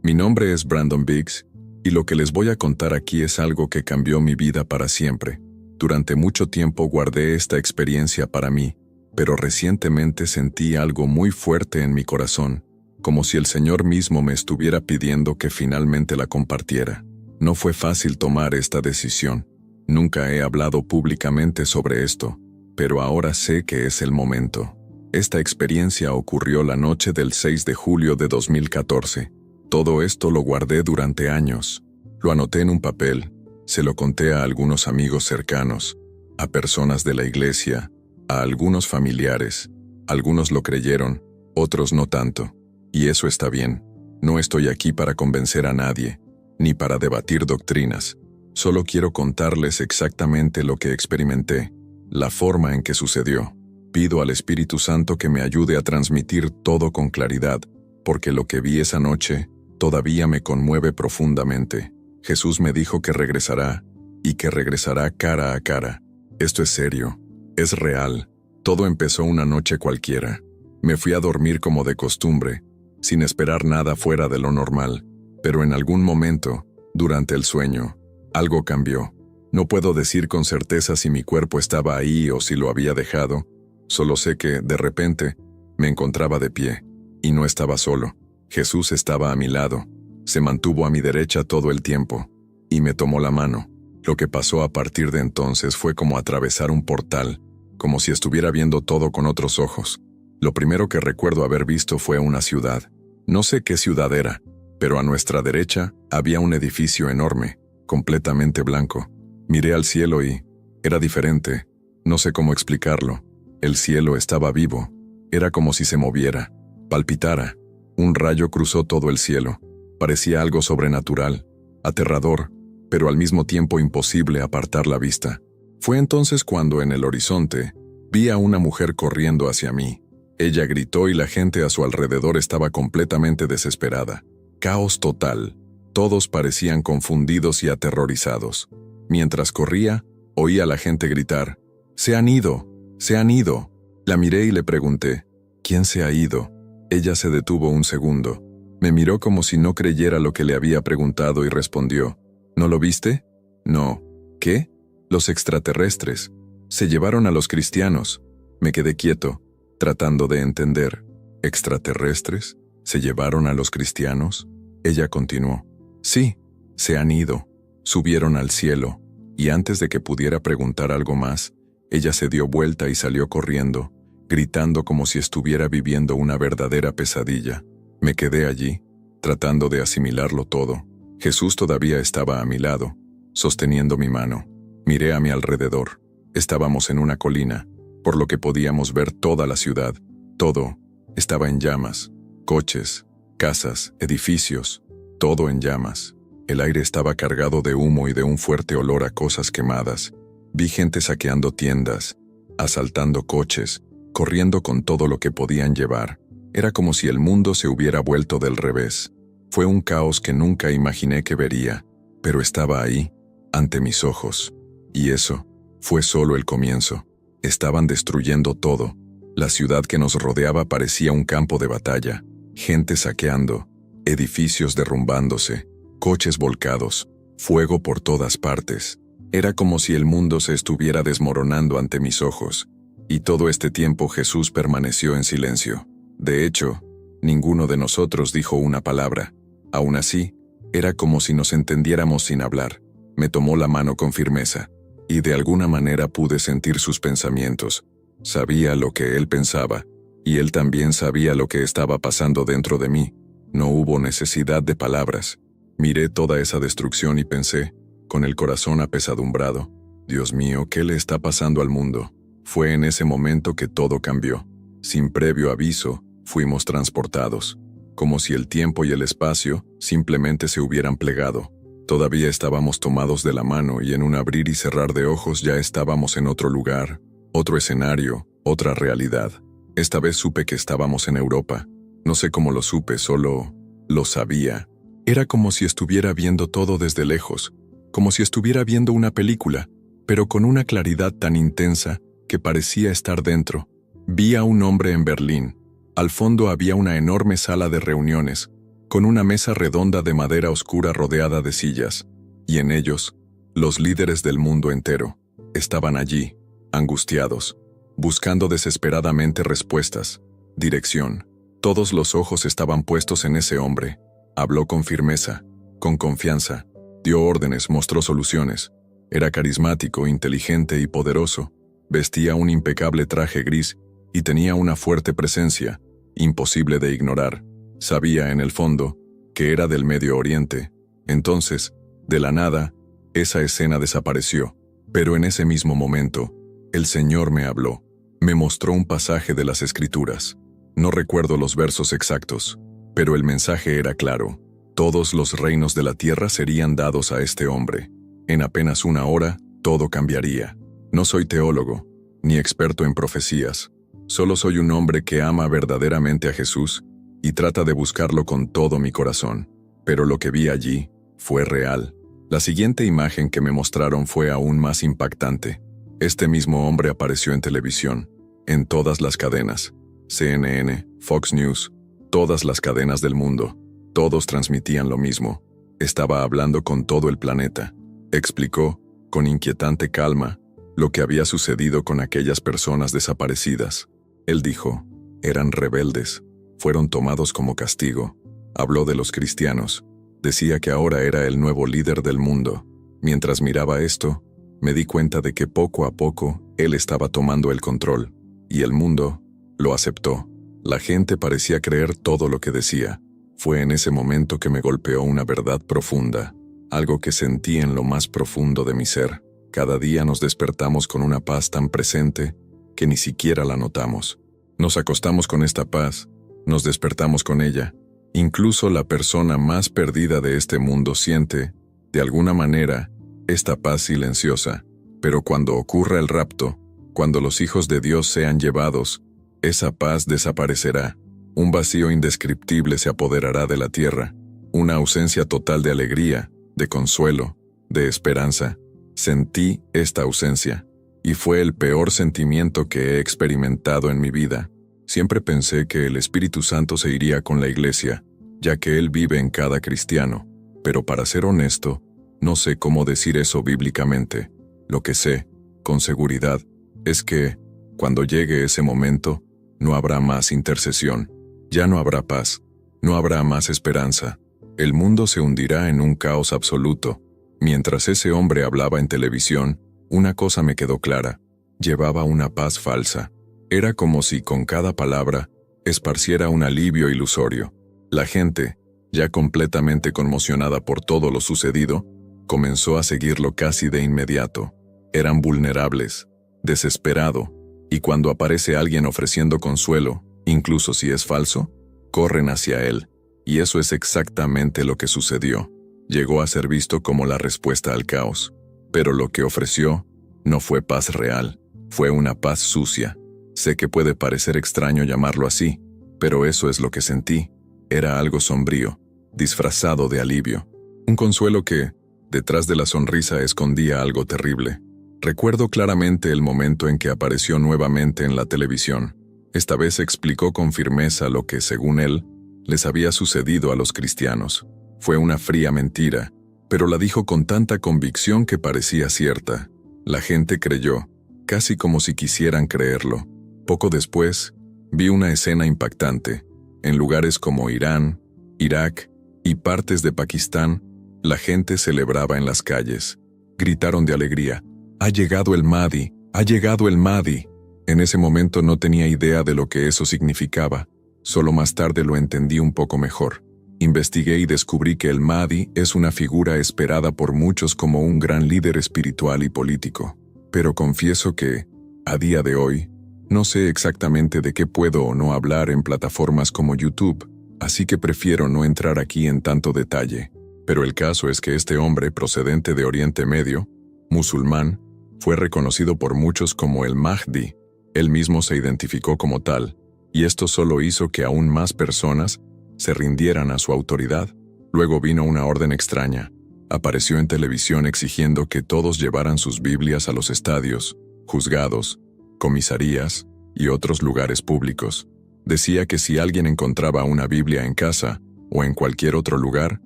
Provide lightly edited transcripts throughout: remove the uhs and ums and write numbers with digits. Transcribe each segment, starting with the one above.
Mi nombre es Brandon Biggs, y lo que les voy a contar aquí es algo que cambió mi vida para siempre. Durante mucho tiempo guardé esta experiencia para mí, pero recientemente sentí algo muy fuerte en mi corazón, como si el Señor mismo me estuviera pidiendo que finalmente la compartiera. No fue fácil tomar esta decisión. Nunca he hablado públicamente sobre esto, pero ahora sé que es el momento. Esta experiencia ocurrió la noche del 6 de julio de 2014. Todo esto lo guardé durante años. Lo anoté en un papel, se lo conté a algunos amigos cercanos, a personas de la iglesia, a algunos familiares. Algunos lo creyeron, otros no tanto. Y eso está bien. No estoy aquí para convencer a nadie, ni para debatir doctrinas. Solo quiero contarles exactamente lo que experimenté, la forma en que sucedió. Pido al Espíritu Santo que me ayude a transmitir todo con claridad, porque lo que vi esa noche todavía me conmueve profundamente. Jesús me dijo que regresará, y que regresará cara a cara. Esto es serio, es real. Todo empezó una noche cualquiera. Me fui a dormir como de costumbre, sin esperar nada fuera de lo normal, pero en algún momento, durante el sueño, algo cambió. No puedo decir con certeza si mi cuerpo estaba ahí o si lo había dejado. Solo sé que, de repente, me encontraba de pie, y no estaba solo. Jesús estaba a mi lado, se mantuvo a mi derecha todo el tiempo, y me tomó la mano. Lo que pasó a partir de entonces fue como atravesar un portal, como si estuviera viendo todo con otros ojos. Lo primero que recuerdo haber visto fue una ciudad. No sé qué ciudad era, pero a nuestra derecha había un edificio enorme, completamente blanco. Miré al cielo y era diferente. No sé cómo explicarlo. El cielo estaba vivo. Era como si se moviera, palpitara. Un rayo cruzó todo el cielo. Parecía algo sobrenatural, aterrador, pero al mismo tiempo imposible apartar la vista. Fue entonces cuando en el horizonte vi a una mujer corriendo hacia mí. Ella gritó y la gente a su alrededor estaba completamente desesperada. Caos total. Todos parecían confundidos y aterrorizados. Mientras corría, oí a la gente gritar: «¡Se han ido! ¡Se han ido!». La miré y le pregunté: «¿Quién se ha ido?». Ella se detuvo un segundo. Me miró como si no creyera lo que le había preguntado y respondió: «¿No lo viste?». «No». «¿Qué?». «Los extraterrestres. Se llevaron a los cristianos». Me quedé quieto, tratando de entender. ¿Extraterrestres? ¿Se llevaron a los cristianos? Ella continuó: «Sí, se han ido. Subieron al cielo». Y antes de que pudiera preguntar algo más, ella se dio vuelta y salió corriendo, gritando como si estuviera viviendo una verdadera pesadilla. Me quedé allí, tratando de asimilarlo todo. Jesús todavía estaba a mi lado, sosteniendo mi mano. Miré a mi alrededor. Estábamos en una colina, por lo que podíamos ver toda la ciudad. Todo estaba en llamas. Coches, casas, edificios, todo en llamas. El aire estaba cargado de humo y de un fuerte olor a cosas quemadas. Vi gente saqueando tiendas, asaltando coches, corriendo con todo lo que podían llevar. Era como si el mundo se hubiera vuelto del revés. Fue un caos que nunca imaginé que vería, pero estaba ahí, ante mis ojos. Y eso fue solo el comienzo. Estaban destruyendo todo. La ciudad que nos rodeaba parecía un campo de batalla. Gente saqueando, edificios derrumbándose, coches volcados, fuego por todas partes. Era como si el mundo se estuviera desmoronando ante mis ojos. Y todo este tiempo Jesús permaneció en silencio. De hecho, ninguno de nosotros dijo una palabra. Aún así, era como si nos entendiéramos sin hablar. Me tomó la mano con firmeza, y de alguna manera pude sentir sus pensamientos. Sabía lo que él pensaba, y él también sabía lo que estaba pasando dentro de mí. No hubo necesidad de palabras. Miré toda esa destrucción y pensé, con el corazón apesadumbrado: «Dios mío, ¿qué le está pasando al mundo?». Fue en ese momento que todo cambió. Sin previo aviso, fuimos transportados, como si el tiempo y el espacio simplemente se hubieran plegado. Todavía estábamos tomados de la mano y en un abrir y cerrar de ojos ya estábamos en otro lugar, otro escenario, otra realidad. Esta vez supe que estábamos en Europa. No sé cómo lo supe, solo lo sabía. Era como si estuviera viendo todo desde lejos, como si estuviera viendo una película, pero con una claridad tan intensa que parecía estar dentro. Vi a un hombre en Berlín. Al fondo había una enorme sala de reuniones, con una mesa redonda de madera oscura rodeada de sillas, y en ellos, los líderes del mundo entero, estaban allí, angustiados, buscando desesperadamente respuestas, dirección. Todos los ojos estaban puestos en ese hombre. Habló con firmeza, con confianza, dio órdenes, mostró soluciones. Era carismático, inteligente y poderoso. Vestía un impecable traje gris y tenía una fuerte presencia, imposible de ignorar. Sabía, en el fondo, que era del Medio Oriente. Entonces, de la nada, esa escena desapareció. Pero en ese mismo momento, el Señor me habló. Me mostró un pasaje de las Escrituras. No recuerdo los versos exactos, pero el mensaje era claro. Todos los reinos de la tierra serían dados a este hombre. En apenas una hora, todo cambiaría. No soy teólogo, ni experto en profecías. Solo soy un hombre que ama verdaderamente a Jesús y trata de buscarlo con todo mi corazón. Pero lo que vi allí fue real. La siguiente imagen que me mostraron fue aún más impactante. Este mismo hombre apareció en televisión, en todas las cadenas. CNN, Fox News, todas las cadenas del mundo. Todos transmitían lo mismo. Estaba hablando con todo el planeta. Explicó, con inquietante calma, lo que había sucedido con aquellas personas desaparecidas. Él dijo, eran rebeldes, fueron tomados como castigo. Habló de los cristianos. Decía que ahora era el nuevo líder del mundo. Mientras miraba esto, me di cuenta de que poco a poco él estaba tomando el control, y el mundo lo aceptó. La gente parecía creer todo lo que decía. Fue en ese momento que me golpeó una verdad profunda, algo que sentí en lo más profundo de mi ser. Cada día nos despertamos con una paz tan presente que ni siquiera la notamos. Nos acostamos con esta paz, nos despertamos con ella. Incluso la persona más perdida de este mundo siente, de alguna manera, esta paz silenciosa. Pero cuando ocurra el rapto, cuando los hijos de Dios sean llevados, esa paz desaparecerá. Un vacío indescriptible se apoderará de la tierra, una ausencia total de alegría, de consuelo, de esperanza. Sentí esta ausencia, y fue el peor sentimiento que he experimentado en mi vida. Siempre pensé que el Espíritu Santo se iría con la iglesia, ya que Él vive en cada cristiano, pero para ser honesto, no sé cómo decir eso bíblicamente. Lo que sé, con seguridad, es que, cuando llegue ese momento, no habrá más intercesión, ya no habrá paz, no habrá más esperanza. El mundo se hundirá en un caos absoluto. Mientras ese hombre hablaba en televisión, una cosa me quedó clara: llevaba una paz falsa. Era como si con cada palabra esparciera un alivio ilusorio. La gente, ya completamente conmocionada por todo lo sucedido, comenzó a seguirlo casi de inmediato. Eran vulnerables, desesperado, y cuando aparece alguien ofreciendo consuelo, incluso si es falso, corren hacia él, y eso es exactamente lo que sucedió. Llegó a ser visto como la respuesta al caos, pero lo que ofreció no fue paz real, fue una paz sucia. Sé que puede parecer extraño llamarlo así, pero eso es lo que sentí. Era algo sombrío, disfrazado de alivio. Un consuelo que, detrás de la sonrisa, escondía algo terrible. Recuerdo claramente el momento en que apareció nuevamente en la televisión. Esta vez explicó con firmeza lo que, según él, les había sucedido a los cristianos. Fue una fría mentira, pero la dijo con tanta convicción que parecía cierta. La gente creyó, casi como si quisieran creerlo. Poco después, vi una escena impactante. En lugares como Irán, Irak y partes de Pakistán, la gente celebraba en las calles. Gritaron de alegría: «¡Ha llegado el Mahdi! ¡Ha llegado el Mahdi!». En ese momento no tenía idea de lo que eso significaba. Solo más tarde lo entendí un poco mejor. Investigué y descubrí que el Mahdi es una figura esperada por muchos como un gran líder espiritual y político. Pero confieso que, a día de hoy, no sé exactamente de qué puedo o no hablar en plataformas como YouTube, así que prefiero no entrar aquí en tanto detalle. Pero el caso es que este hombre procedente de Oriente Medio, musulmán, fue reconocido por muchos como el Mahdi. Él mismo se identificó como tal, y esto solo hizo que aún más personas se rindieran a su autoridad. Luego vino una orden extraña. Apareció en televisión exigiendo que todos llevaran sus Biblias a los estadios, juzgados, comisarías y otros lugares públicos. Decía que si alguien encontraba una Biblia en casa o en cualquier otro lugar,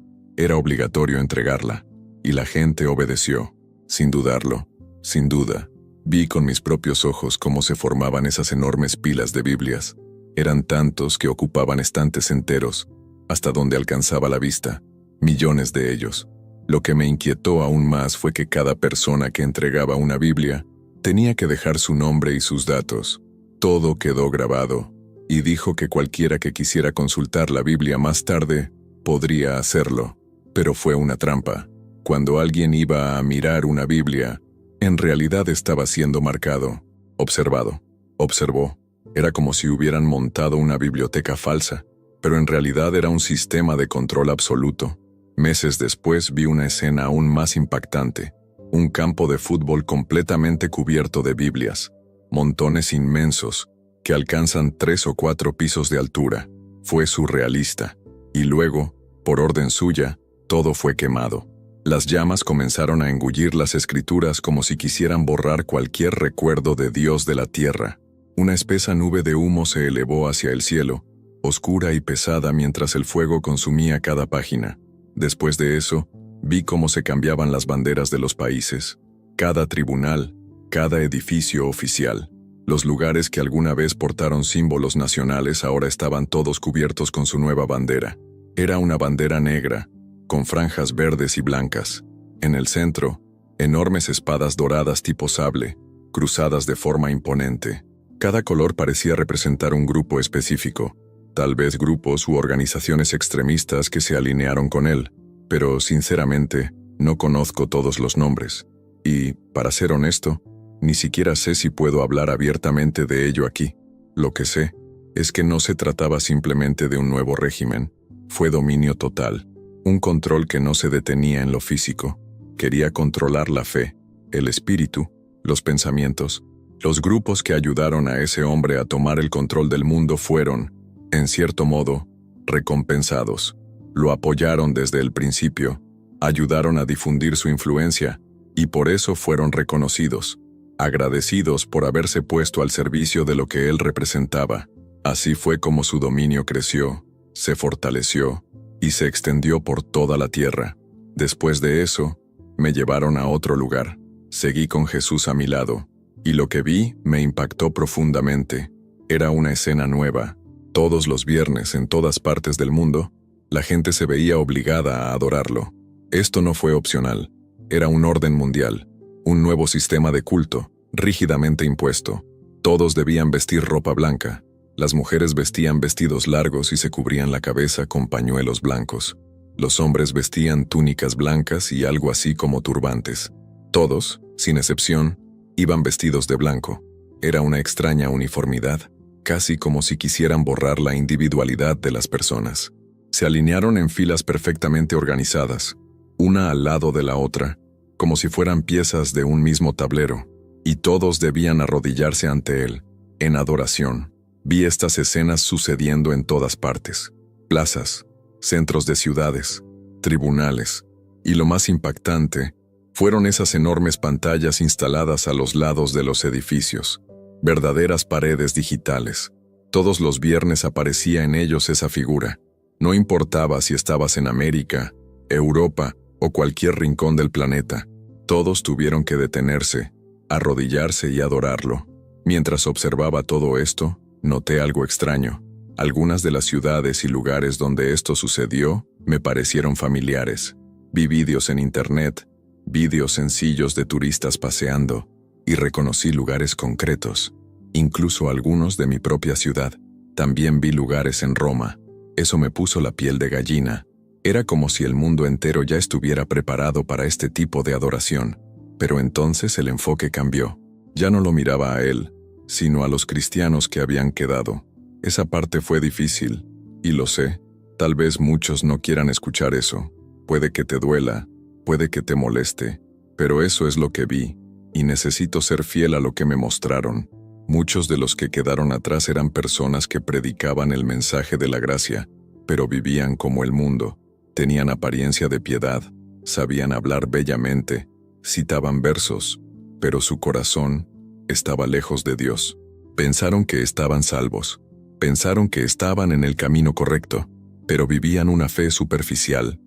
era obligatorio entregarla, y la gente obedeció, sin dudarlo, sin duda. Vi con mis propios ojos cómo se formaban esas enormes pilas de Biblias. Eran tantos que ocupaban estantes enteros, hasta donde alcanzaba la vista, millones de ellos. Lo que me inquietó aún más fue que cada persona que entregaba una Biblia tenía que dejar su nombre y sus datos. Todo quedó grabado, y dijo que cualquiera que quisiera consultar la Biblia más tarde podría hacerlo. Pero fue una trampa. Cuando alguien iba a mirar una Biblia, en realidad estaba siendo marcado, observado. Observó. Era como si hubieran montado una biblioteca falsa, pero en realidad era un sistema de control absoluto. Meses después vi una escena aún más impactante. Un campo de fútbol completamente cubierto de Biblias. Montones inmensos, que alcanzan 3 o 4 pisos de altura. Fue surrealista. Y luego, por orden suya, todo fue quemado. Las llamas comenzaron a engullir las escrituras como si quisieran borrar cualquier recuerdo de Dios de la tierra. Una espesa nube de humo se elevó hacia el cielo, oscura y pesada mientras el fuego consumía cada página. Después de eso, vi cómo se cambiaban las banderas de los países. Cada tribunal, cada edificio oficial. Los lugares que alguna vez portaron símbolos nacionales ahora estaban todos cubiertos con su nueva bandera. Era una bandera negra, con franjas verdes y blancas. En el centro, enormes espadas doradas tipo sable, cruzadas de forma imponente. Cada color parecía representar un grupo específico, tal vez grupos u organizaciones extremistas que se alinearon con él, pero sinceramente, no conozco todos los nombres. Y, para ser honesto, ni siquiera sé si puedo hablar abiertamente de ello aquí. Lo que sé es que no se trataba simplemente de un nuevo régimen, fue dominio total. Un control que no se detenía en lo físico. Quería controlar la fe, el espíritu, los pensamientos. Los grupos que ayudaron a ese hombre a tomar el control del mundo fueron, en cierto modo, recompensados. Lo apoyaron desde el principio, ayudaron a difundir su influencia, y por eso fueron reconocidos, agradecidos por haberse puesto al servicio de lo que él representaba. Así fue como su dominio creció, se fortaleció, y se extendió por toda la tierra. Después de eso, me llevaron a otro lugar. Seguí con Jesús a mi lado, y lo que vi me impactó profundamente. Era una escena nueva. Todos los viernes, en todas partes del mundo, la gente se veía obligada a adorarlo. Esto no fue opcional. Era un orden mundial, un nuevo sistema de culto, rígidamente impuesto. Todos debían vestir ropa blanca. Las mujeres vestían vestidos largos y se cubrían la cabeza con pañuelos blancos. Los hombres vestían túnicas blancas y algo así como turbantes. Todos, sin excepción, iban vestidos de blanco. Era una extraña uniformidad, casi como si quisieran borrar la individualidad de las personas. Se alinearon en filas perfectamente organizadas, una al lado de la otra, como si fueran piezas de un mismo tablero, y todos debían arrodillarse ante él, en adoración. Vi estas escenas sucediendo en todas partes. Plazas, centros de ciudades, tribunales, y lo más impactante fueron esas enormes pantallas instaladas a los lados de los edificios, verdaderas paredes digitales. Todos los viernes aparecía en ellos esa figura. No importaba si estabas en América, Europa o cualquier rincón del planeta, todos tuvieron que detenerse, arrodillarse y adorarlo. Mientras observaba todo esto, noté algo extraño. Algunas de las ciudades y lugares donde esto sucedió me parecieron familiares. Vi vídeos en internet, vídeos sencillos de turistas paseando, y reconocí lugares concretos, incluso algunos de mi propia ciudad. También vi lugares en Roma. Eso me puso la piel de gallina. Era como si el mundo entero ya estuviera preparado para este tipo de adoración. Pero entonces el enfoque cambió. Ya no lo miraba a él, sino a los cristianos que habían quedado. Esa parte fue difícil, y lo sé. Tal vez muchos no quieran escuchar eso. Puede que te duela, puede que te moleste, pero eso es lo que vi, y necesito ser fiel a lo que me mostraron. Muchos de los que quedaron atrás eran personas que predicaban el mensaje de la gracia, pero vivían como el mundo. Tenían apariencia de piedad, sabían hablar bellamente, citaban versos, pero su corazón estaba lejos de Dios. Pensaron que estaban salvos. Pensaron que estaban en el camino correcto, pero vivían una fe superficial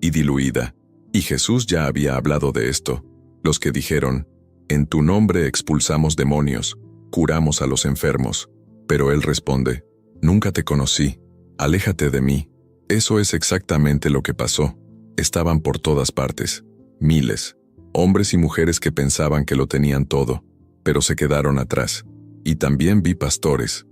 y diluida. Y Jesús ya había hablado de esto. Los que dijeron, en tu nombre expulsamos demonios, curamos a los enfermos. Pero él responde, nunca te conocí, aléjate de mí. Eso es exactamente lo que pasó. Estaban por todas partes. Miles. Hombres y mujeres que pensaban que lo tenían todo, pero se quedaron atrás. Y también vi pastores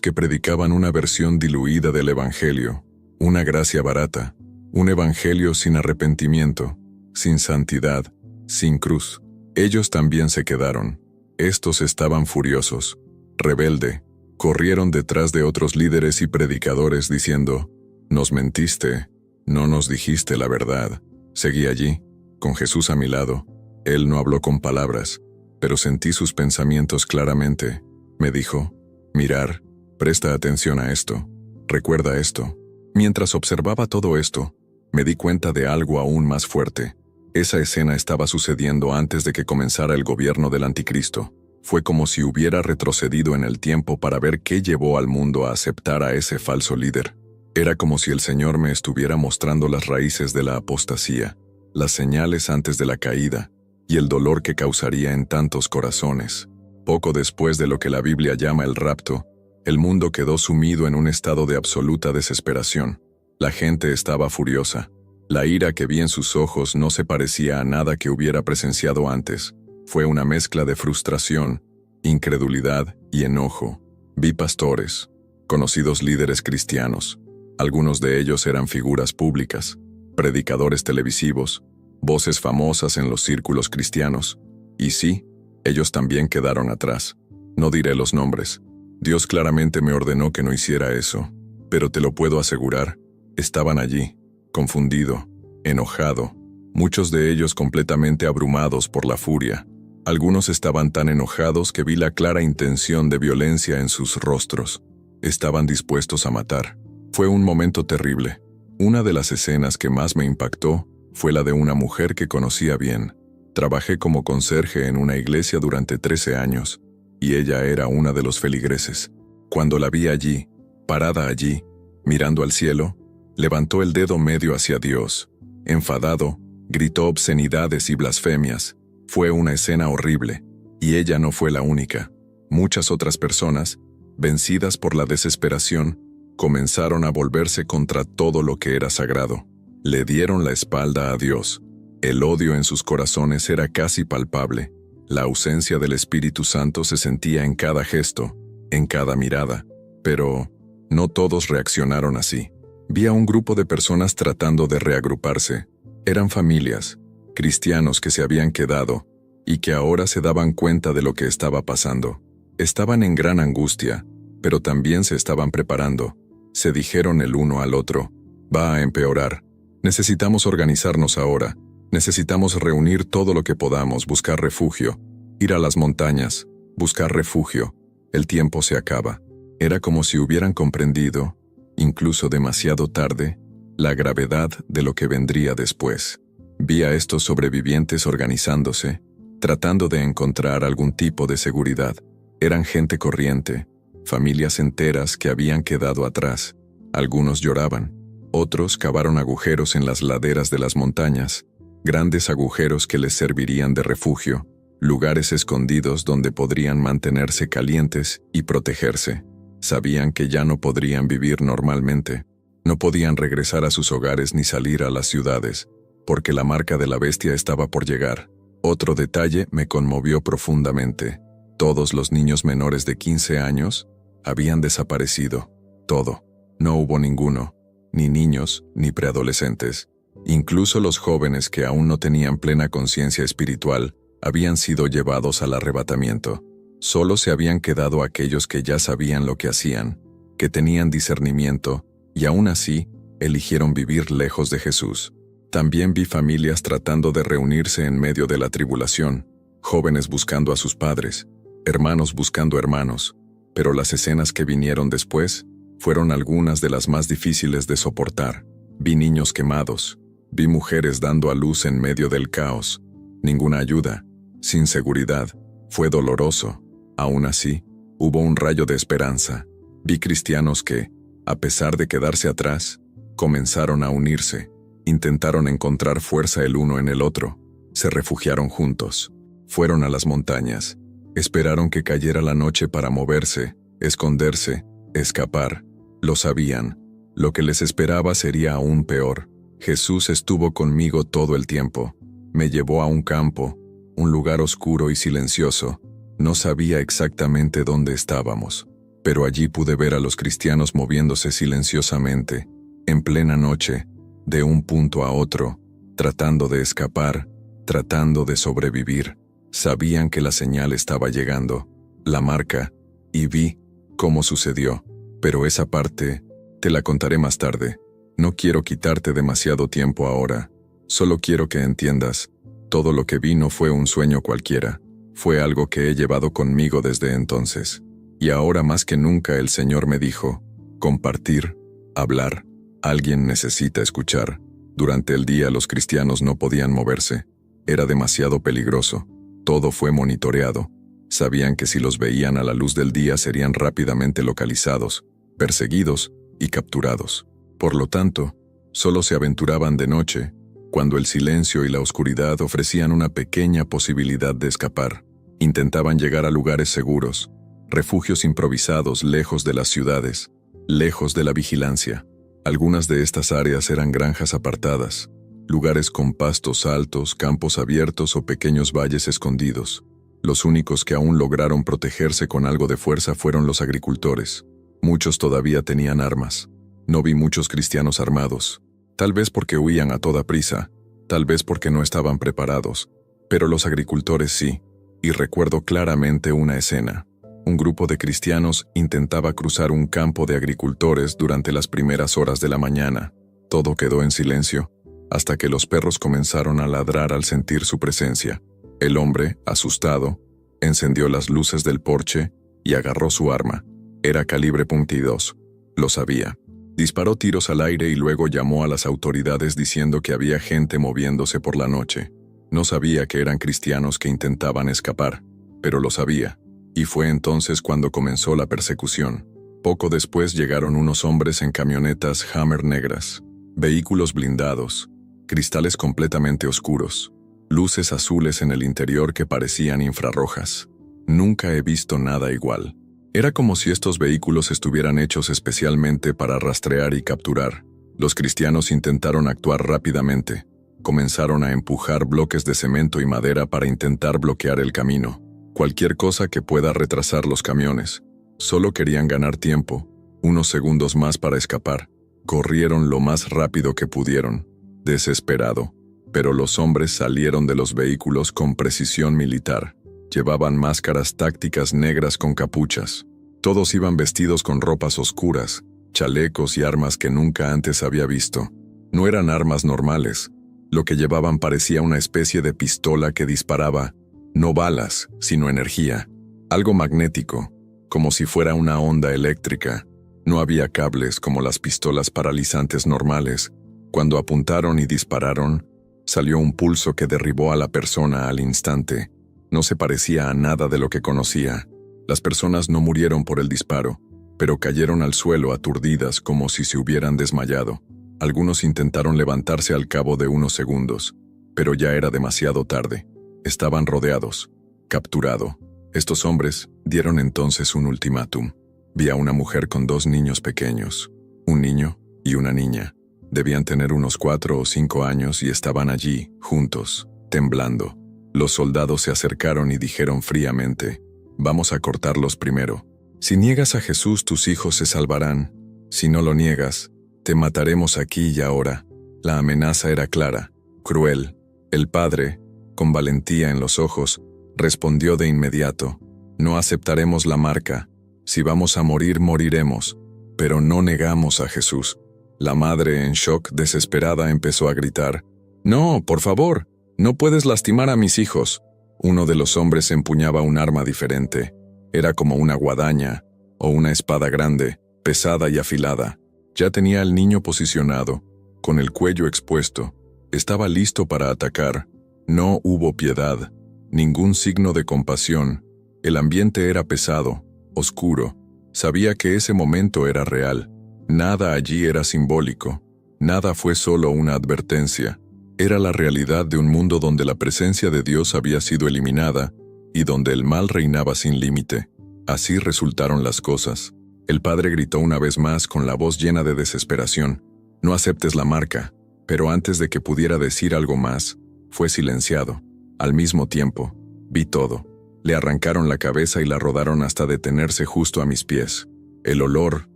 que predicaban una versión diluida del Evangelio, una gracia barata, un evangelio sin arrepentimiento, sin santidad, sin cruz. Ellos también se quedaron. Estos estaban furiosos, rebelde, corrieron detrás de otros líderes y predicadores diciendo, nos mentiste, no nos dijiste la verdad. Seguí allí, con Jesús a mi lado. Él no habló con palabras, pero sentí sus pensamientos claramente. Me dijo, mirar, presta atención a esto, recuerda esto. Mientras observaba todo esto, me di cuenta de algo aún más fuerte. Esa escena estaba sucediendo antes de que comenzara el gobierno del Anticristo. Fue como si hubiera retrocedido en el tiempo para ver qué llevó al mundo a aceptar a ese falso líder. Era como si el Señor me estuviera mostrando las raíces de la apostasía, las señales antes de la caída, y el dolor que causaría en tantos corazones. Poco después de lo que la Biblia llama el rapto, el mundo quedó sumido en un estado de absoluta desesperación. La gente estaba furiosa. La ira que vi en sus ojos no se parecía a nada que hubiera presenciado antes. Fue una mezcla de frustración, incredulidad y enojo. Vi pastores, conocidos líderes cristianos. Algunos de ellos eran figuras públicas, predicadores televisivos, voces famosas en los círculos cristianos. Y sí, ellos también quedaron atrás. No diré los nombres. Dios claramente me ordenó que no hiciera eso, pero te lo puedo asegurar, estaban allí, confundido, enojado, muchos de ellos completamente abrumados por la furia. Algunos estaban tan enojados que vi la clara intención de violencia en sus rostros. Estaban dispuestos a matar. Fue un momento terrible. Una de las escenas que más me impactó fue la de una mujer que conocía bien. Trabajé como conserje en una iglesia durante 13 años, y ella era una de los feligreses. Cuando la vi allí, parada allí, mirando al cielo, levantó el dedo medio hacia Dios. Enfadado, gritó obscenidades y blasfemias. Fue una escena horrible, y ella no fue la única. Muchas otras personas, vencidas por la desesperación, comenzaron a volverse contra todo lo que era sagrado. Le dieron la espalda a Dios. El odio en sus corazones era casi palpable. La ausencia del Espíritu Santo se sentía en cada gesto, en cada mirada. Pero no todos reaccionaron así. Vi a un grupo de personas tratando de reagruparse. Eran familias, cristianos que se habían quedado y que ahora se daban cuenta de lo que estaba pasando. Estaban en gran angustia, pero también se estaban preparando. Se dijeron el uno al otro, va a empeorar. Necesitamos organizarnos ahora. Necesitamos reunir todo lo que podamos, buscar refugio, ir a las montañas, buscar refugio. El tiempo se acaba. Era como si hubieran comprendido, incluso demasiado tarde, la gravedad de lo que vendría después. Vi a estos sobrevivientes organizándose, tratando de encontrar algún tipo de seguridad. Eran gente corriente, familias enteras que habían quedado atrás. Algunos lloraban, otros cavaron agujeros en las laderas de las montañas, grandes agujeros que les servirían de refugio, lugares escondidos donde podrían mantenerse calientes y protegerse. Sabían que ya no podrían vivir normalmente, no podían regresar a sus hogares ni salir a las ciudades, porque la marca de la bestia estaba por llegar. Otro detalle me conmovió profundamente. Todos los niños menores de 15 años habían desaparecido. Todo. No hubo ninguno, ni niños, ni preadolescentes. Incluso los jóvenes que aún no tenían plena conciencia espiritual habían sido llevados al arrebatamiento. Solo se habían quedado aquellos que ya sabían lo que hacían, que tenían discernimiento, y aún así, eligieron vivir lejos de Jesús. También vi familias tratando de reunirse en medio de la tribulación, jóvenes buscando a sus padres, hermanos buscando hermanos, pero las escenas que vinieron después fueron algunas de las más difíciles de soportar. Vi niños quemados, vi mujeres dando a luz en medio del caos, ninguna ayuda, sin seguridad. Fue doloroso. Aún así, hubo un rayo de esperanza. Vi cristianos que, A pesar de quedarse atrás, comenzaron a unirse, intentaron encontrar fuerza el uno en el otro, se refugiaron juntos, fueron a las montañas, esperaron que cayera la noche para moverse, esconderse, escapar. Lo sabían, lo que les esperaba sería aún peor. Jesús estuvo conmigo todo el tiempo, me llevó a un campo, un lugar oscuro y silencioso. No sabía exactamente dónde estábamos, pero allí pude ver a los cristianos moviéndose silenciosamente, en plena noche, de un punto a otro, tratando de escapar, tratando de sobrevivir. Sabían que la señal estaba llegando, la marca, y vi cómo sucedió, pero esa parte te la contaré más tarde. No quiero quitarte demasiado tiempo ahora, solo quiero que entiendas, todo lo que vi no fue un sueño cualquiera, fue algo que he llevado conmigo desde entonces. Y ahora más que nunca el Señor me dijo, compartir, hablar, alguien necesita escuchar. Durante el día los cristianos no podían moverse, era demasiado peligroso, todo fue monitoreado. Sabían que si los veían a la luz del día serían rápidamente localizados, perseguidos y capturados. Por lo tanto, solo se aventuraban de noche, cuando el silencio y la oscuridad ofrecían una pequeña posibilidad de escapar. Intentaban llegar a lugares seguros, refugios improvisados lejos de las ciudades, lejos de la vigilancia. Algunas de estas áreas eran granjas apartadas, lugares con pastos altos, campos abiertos o pequeños valles escondidos. Los únicos que aún lograron protegerse con algo de fuerza fueron los agricultores. Muchos todavía tenían armas. No vi muchos cristianos armados, tal vez porque huían a toda prisa, tal vez porque no estaban preparados, pero los agricultores sí, y recuerdo claramente una escena. Un grupo de cristianos intentaba cruzar un campo de agricultores durante las primeras horas de la mañana. Todo quedó en silencio, hasta que los perros comenzaron a ladrar al sentir su presencia. El hombre, asustado, encendió las luces del porche y agarró su arma. Era calibre .22. Lo sabía. Disparó tiros al aire y luego llamó a las autoridades diciendo que había gente moviéndose por la noche. No sabía que eran cristianos que intentaban escapar, pero lo sabía. Y fue entonces cuando comenzó la persecución. Poco después llegaron unos hombres en camionetas Hammer negras, vehículos blindados, cristales completamente oscuros, luces azules en el interior que parecían infrarrojas. Nunca he visto nada igual. Era como si estos vehículos estuvieran hechos especialmente para rastrear y capturar. Los cristianos intentaron actuar rápidamente. Comenzaron a empujar bloques de cemento y madera para intentar bloquear el camino. Cualquier cosa que pueda retrasar los camiones. Solo querían ganar tiempo, unos segundos más para escapar. Corrieron lo más rápido que pudieron, desesperado. Pero los hombres salieron de los vehículos con precisión militar. Llevaban máscaras tácticas negras con capuchas. Todos iban vestidos con ropas oscuras, chalecos y armas que nunca antes había visto. No eran armas normales. Lo que llevaban parecía una especie de pistola que disparaba, no balas, sino energía. Algo magnético, como si fuera una onda eléctrica. No había cables como las pistolas paralizantes normales. Cuando apuntaron y dispararon, salió un pulso que derribó a la persona al instante. No se parecía a nada de lo que conocía. Las personas no murieron por el disparo, pero cayeron al suelo aturdidas como si se hubieran desmayado. Algunos intentaron levantarse al cabo de unos segundos, pero ya era demasiado tarde. Estaban rodeados, capturado. Estos hombres dieron entonces un ultimátum. Vi a una mujer con 2 niños pequeños, un niño y una niña. Debían tener unos 4 o 5 años y estaban allí, juntos, temblando. Los soldados se acercaron y dijeron fríamente, «Vamos a cortarlos primero. Si niegas a Jesús, tus hijos se salvarán. Si no lo niegas, te mataremos aquí y ahora». La amenaza era clara, cruel. El padre, con valentía en los ojos, respondió de inmediato, «No aceptaremos la marca. Si vamos a morir, moriremos, pero no negamos a Jesús». La madre, en shock, desesperada, empezó a gritar, «No, por favor, no puedes lastimar a mis hijos». Uno de los hombres empuñaba un arma diferente. Era como una guadaña o una espada grande, pesada y afilada. Ya tenía al niño posicionado, con el cuello expuesto. Estaba listo para atacar. No hubo piedad, ningún signo de compasión. El ambiente era pesado, oscuro. Sabía que ese momento era real. Nada allí era simbólico. Nada fue solo una advertencia. Era la realidad de un mundo donde la presencia de Dios había sido eliminada y donde el mal reinaba sin límite. Así resultaron las cosas. El padre gritó una vez más con la voz llena de desesperación: «No aceptes la marca». Pero antes de que pudiera decir algo más, fue silenciado. Al mismo tiempo, vi todo. Le arrancaron la cabeza y la rodaron hasta detenerse justo a mis pies. El olor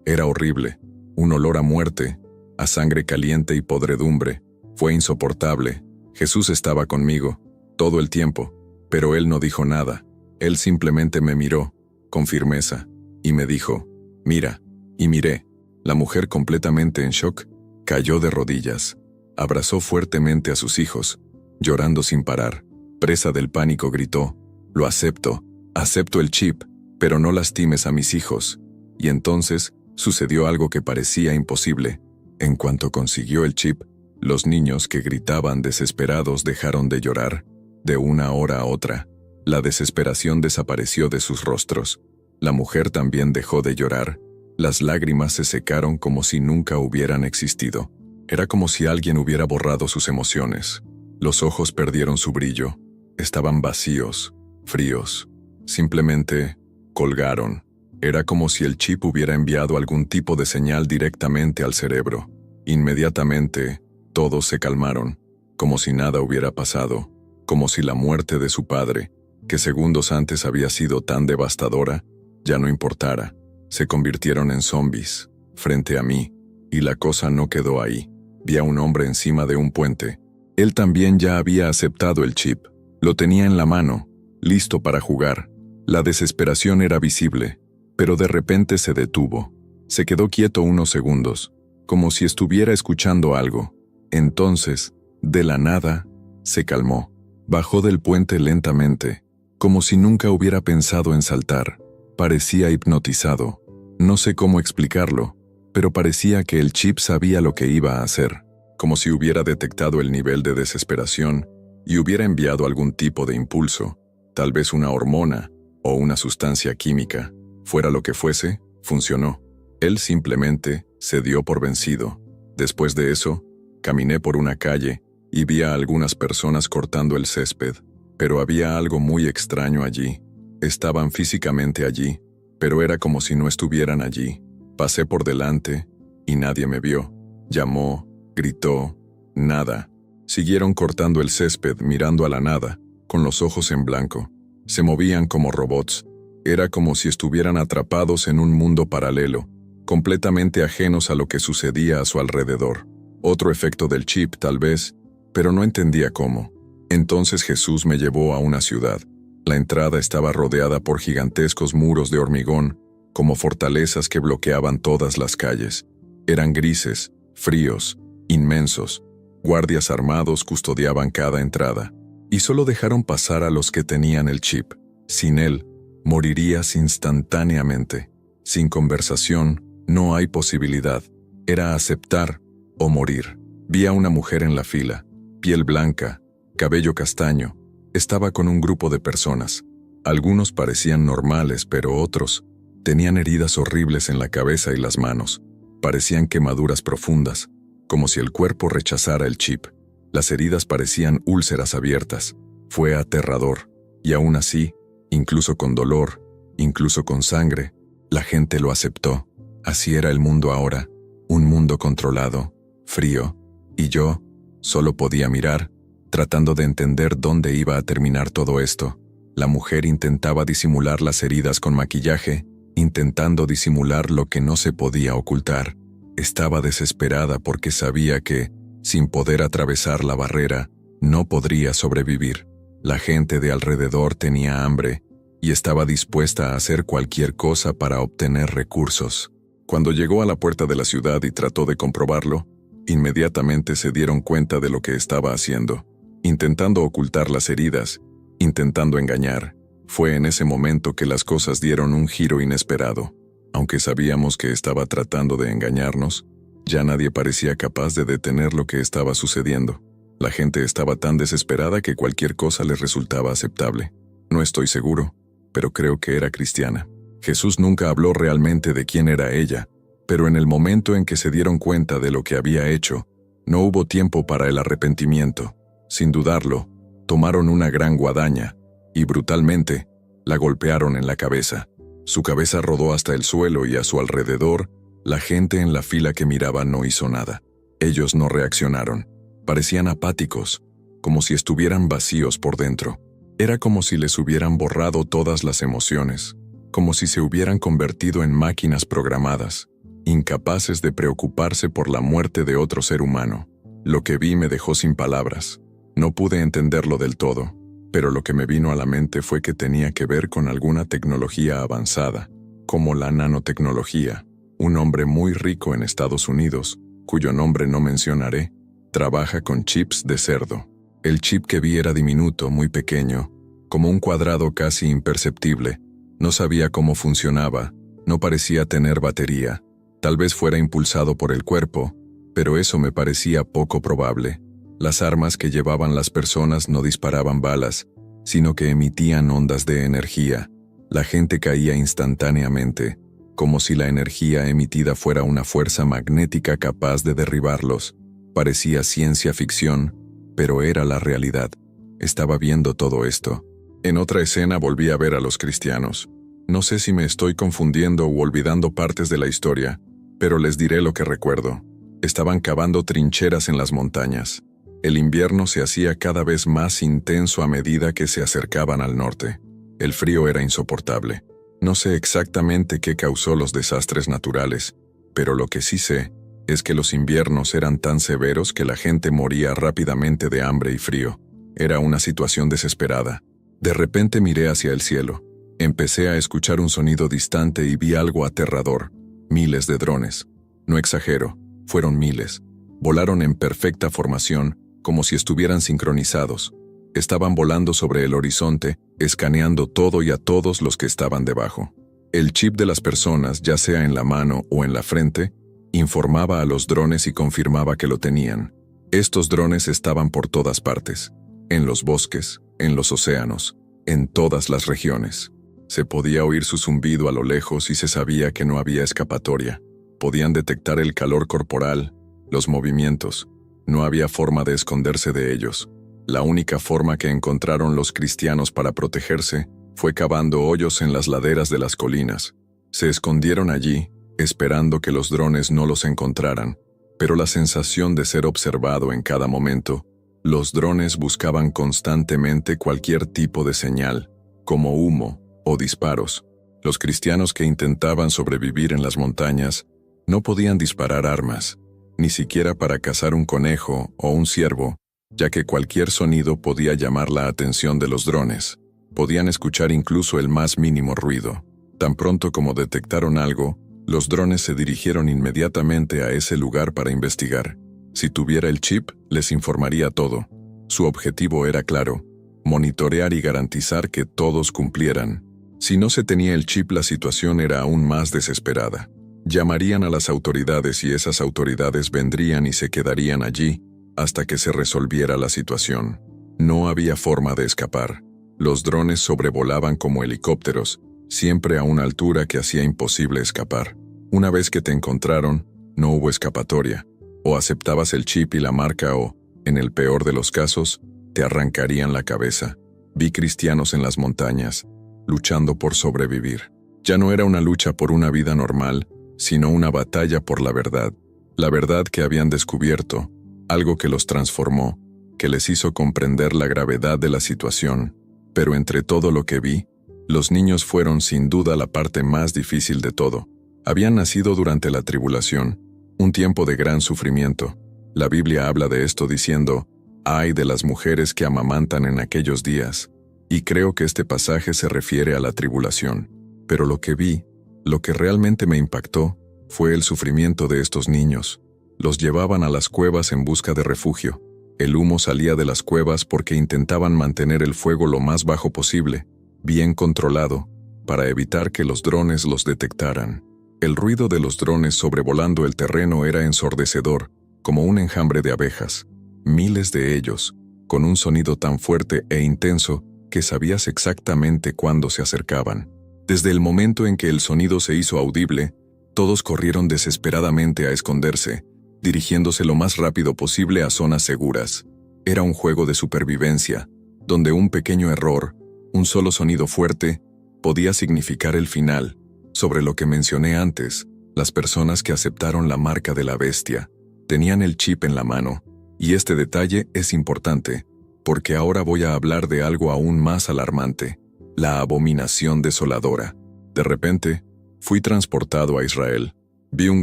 era horrible, un olor a muerte, a sangre caliente y podredumbre. Fue insoportable. Jesús estaba conmigo, todo el tiempo, pero él no dijo nada. Él simplemente me miró, con firmeza, y me dijo: «Mira». Y miré. La mujer, completamente en shock, cayó de rodillas. Abrazó fuertemente a sus hijos, llorando sin parar. Presa del pánico, gritó: «Lo acepto, acepto el chip, pero no lastimes a mis hijos». Y entonces sucedió algo que parecía imposible. En cuanto consiguió el chip, los niños que gritaban desesperados dejaron de llorar. De una hora a otra, la desesperación desapareció de sus rostros. La mujer también dejó de llorar. Las lágrimas se secaron como si nunca hubieran existido. Era como si alguien hubiera borrado sus emociones. Los ojos perdieron su brillo. Estaban vacíos, fríos. Simplemente colgaron. Era como si el chip hubiera enviado algún tipo de señal directamente al cerebro. Inmediatamente, todos se calmaron, como si nada hubiera pasado, como si la muerte de su padre, que segundos antes había sido tan devastadora, ya no importara. Se convirtieron en zombies, frente a mí, y la cosa no quedó ahí. Vi a un hombre encima de un puente. Él también ya había aceptado el chip. Lo tenía en la mano, listo para jugar. La desesperación era visible, pero de repente se detuvo. Se quedó quieto unos segundos, como si estuviera escuchando algo. Entonces, de la nada, se calmó. Bajó del puente lentamente, como si nunca hubiera pensado en saltar. Parecía hipnotizado. No sé cómo explicarlo, pero parecía que el chip sabía lo que iba a hacer, como si hubiera detectado el nivel de desesperación y hubiera enviado algún tipo de impulso, tal vez una hormona o una sustancia química. Fuera lo que fuese, funcionó. Él simplemente se dio por vencido. Después de eso, caminé por una calle y vi a algunas personas cortando el césped, pero había algo muy extraño allí. Estaban físicamente allí, pero era como si no estuvieran allí. Pasé por delante y nadie me vio. Llamó, gritó, nada. Siguieron cortando el césped mirando a la nada, con los ojos en blanco. Se movían como robots. Era como si estuvieran atrapados en un mundo paralelo, completamente ajenos a lo que sucedía a su alrededor. Otro efecto del chip, tal vez, pero no entendía cómo. Entonces Jesús me llevó a una ciudad. La entrada estaba rodeada por gigantescos muros de hormigón, como fortalezas que bloqueaban todas las calles. Eran grises, fríos, inmensos. Guardias armados custodiaban cada entrada, y solo dejaron pasar a los que tenían el chip. Sin él, morirías instantáneamente. Sin conversación, no hay posibilidad. Era aceptar o morir. Vi a una mujer en la fila, piel blanca, cabello castaño. Estaba con un grupo de personas. Algunos parecían normales, pero otros tenían heridas horribles en la cabeza y las manos. Parecían quemaduras profundas, como si el cuerpo rechazara el chip. Las heridas parecían úlceras abiertas. Fue aterrador. Y aún así, incluso con dolor, incluso con sangre, la gente lo aceptó. Así era el mundo ahora, un mundo controlado, frío, y yo solo podía mirar, tratando de entender dónde iba a terminar todo esto. La mujer intentaba disimular las heridas con maquillaje, intentando disimular lo que no se podía ocultar. Estaba desesperada porque sabía que, sin poder atravesar la barrera, no podría sobrevivir. La gente de alrededor tenía hambre y estaba dispuesta a hacer cualquier cosa para obtener recursos. Cuando llegó a la puerta de la ciudad y trató de comprobarlo, inmediatamente se dieron cuenta de lo que estaba haciendo. Intentando ocultar las heridas, intentando engañar. Fue en ese momento que las cosas dieron un giro inesperado. Aunque sabíamos que estaba tratando de engañarnos, ya nadie parecía capaz de detener lo que estaba sucediendo. La gente estaba tan desesperada que cualquier cosa les resultaba aceptable. No estoy seguro, pero creo que era cristiana. Jesús nunca habló realmente de quién era ella, Pero en el momento en que se dieron cuenta de lo que había hecho, no hubo tiempo para el arrepentimiento. Sin dudarlo, tomaron una gran guadaña y brutalmente la golpearon en la cabeza. Su cabeza rodó hasta el suelo y a su alrededor, la gente en la fila que miraba no hizo nada. Ellos no reaccionaron. Parecían apáticos, como si estuvieran vacíos por dentro. Era como si les hubieran borrado todas las emociones, como si se hubieran convertido en máquinas programadas, incapaces de preocuparse por la muerte de otro ser humano. Lo que vi me dejó sin palabras. No pude entenderlo del todo, pero lo que me vino a la mente fue que tenía que ver con alguna tecnología avanzada, como la nanotecnología. Un hombre muy rico en Estados Unidos, cuyo nombre no mencionaré, trabaja con chips de cerdo. El chip que vi era diminuto, muy pequeño, como un cuadrado casi imperceptible. No sabía cómo funcionaba, no parecía tener batería. Tal vez fuera impulsado por el cuerpo, pero eso me parecía poco probable. Las armas que llevaban las personas no disparaban balas, sino que emitían ondas de energía. La gente caía instantáneamente, como si la energía emitida fuera una fuerza magnética capaz de derribarlos. Parecía ciencia ficción, pero era la realidad. Estaba viendo todo esto. En otra escena volví a ver a los cristianos. No sé si me estoy confundiendo u olvidando partes de la historia, pero les diré lo que recuerdo. Estaban cavando trincheras en las montañas. El invierno se hacía cada vez más intenso a medida que se acercaban al norte. El frío era insoportable. No sé exactamente qué causó los desastres naturales, pero lo que sí sé es que los inviernos eran tan severos que la gente moría rápidamente de hambre y frío. Era una situación desesperada. De repente miré hacia el cielo. Empecé a escuchar un sonido distante y vi algo aterrador. Miles de drones. No exagero, fueron miles. Volaron en perfecta formación, como si estuvieran sincronizados. Estaban volando sobre el horizonte, escaneando todo y a todos los que estaban debajo. El chip de las personas, ya sea en la mano o en la frente, informaba a los drones y confirmaba que lo tenían. Estos drones estaban por todas partes, en los bosques, en los océanos, en todas las regiones. Se podía oír su zumbido a lo lejos y se sabía que no había escapatoria. Podían detectar el calor corporal, los movimientos. No había forma de esconderse de ellos. La única forma que encontraron los cristianos para protegerse fue cavando hoyos en las laderas de las colinas. Se escondieron allí, esperando que los drones no los encontraran, pero la sensación de ser observado en cada momento, los drones buscaban constantemente cualquier tipo de señal, como humo o disparos. Los cristianos que intentaban sobrevivir en las montañas no podían disparar armas, ni siquiera para cazar un conejo o un ciervo, ya que cualquier sonido podía llamar la atención de los drones. Podían escuchar incluso el más mínimo ruido. Tan pronto como detectaron algo, los drones se dirigieron inmediatamente a ese lugar para investigar. Si tuviera el chip, les informaría todo. Su objetivo era claro: monitorear y garantizar que todos cumplieran. Si no se tenía el chip, la situación era aún más desesperada. Llamarían a las autoridades y esas autoridades vendrían y se quedarían allí hasta que se resolviera la situación. No había forma de escapar. Los drones sobrevolaban como helicópteros, siempre a una altura que hacía imposible escapar. Una vez que te encontraron, no hubo escapatoria. O aceptabas el chip y la marca o, en el peor de los casos, te arrancarían la cabeza. Vi cristianos en las montañas, luchando por sobrevivir. Ya no era una lucha por una vida normal, sino una batalla por la verdad que habían descubierto, algo que los transformó, que les hizo comprender la gravedad de la situación. Pero entre todo lo que vi, los niños fueron sin duda la parte más difícil de todo. Habían nacido durante la tribulación, un tiempo de gran sufrimiento. La Biblia habla de esto diciendo: «Ay de las mujeres que amamantan en aquellos días». Y creo que este pasaje se refiere a la tribulación. Pero lo que vi, lo que realmente me impactó, fue el sufrimiento de estos niños. Los llevaban a las cuevas en busca de refugio. El humo salía de las cuevas porque intentaban mantener el fuego lo más bajo posible, bien controlado, para evitar que los drones los detectaran. El ruido de los drones sobrevolando el terreno era ensordecedor, como un enjambre de abejas. Miles de ellos, con un sonido tan fuerte e intenso que sabías exactamente cuándo se acercaban. Desde el momento en que el sonido se hizo audible, Todos corrieron desesperadamente a esconderse, dirigiéndose lo más rápido posible a zonas seguras. Era un juego de supervivencia, donde un pequeño error, un solo sonido fuerte, podía significar el final. Sobre lo que mencioné antes, las personas que aceptaron la marca de la bestia tenían el chip en la mano, y este detalle es importante, porque ahora voy a hablar de algo aún más alarmante: la abominación desoladora. De repente, fui transportado a Israel. Vi un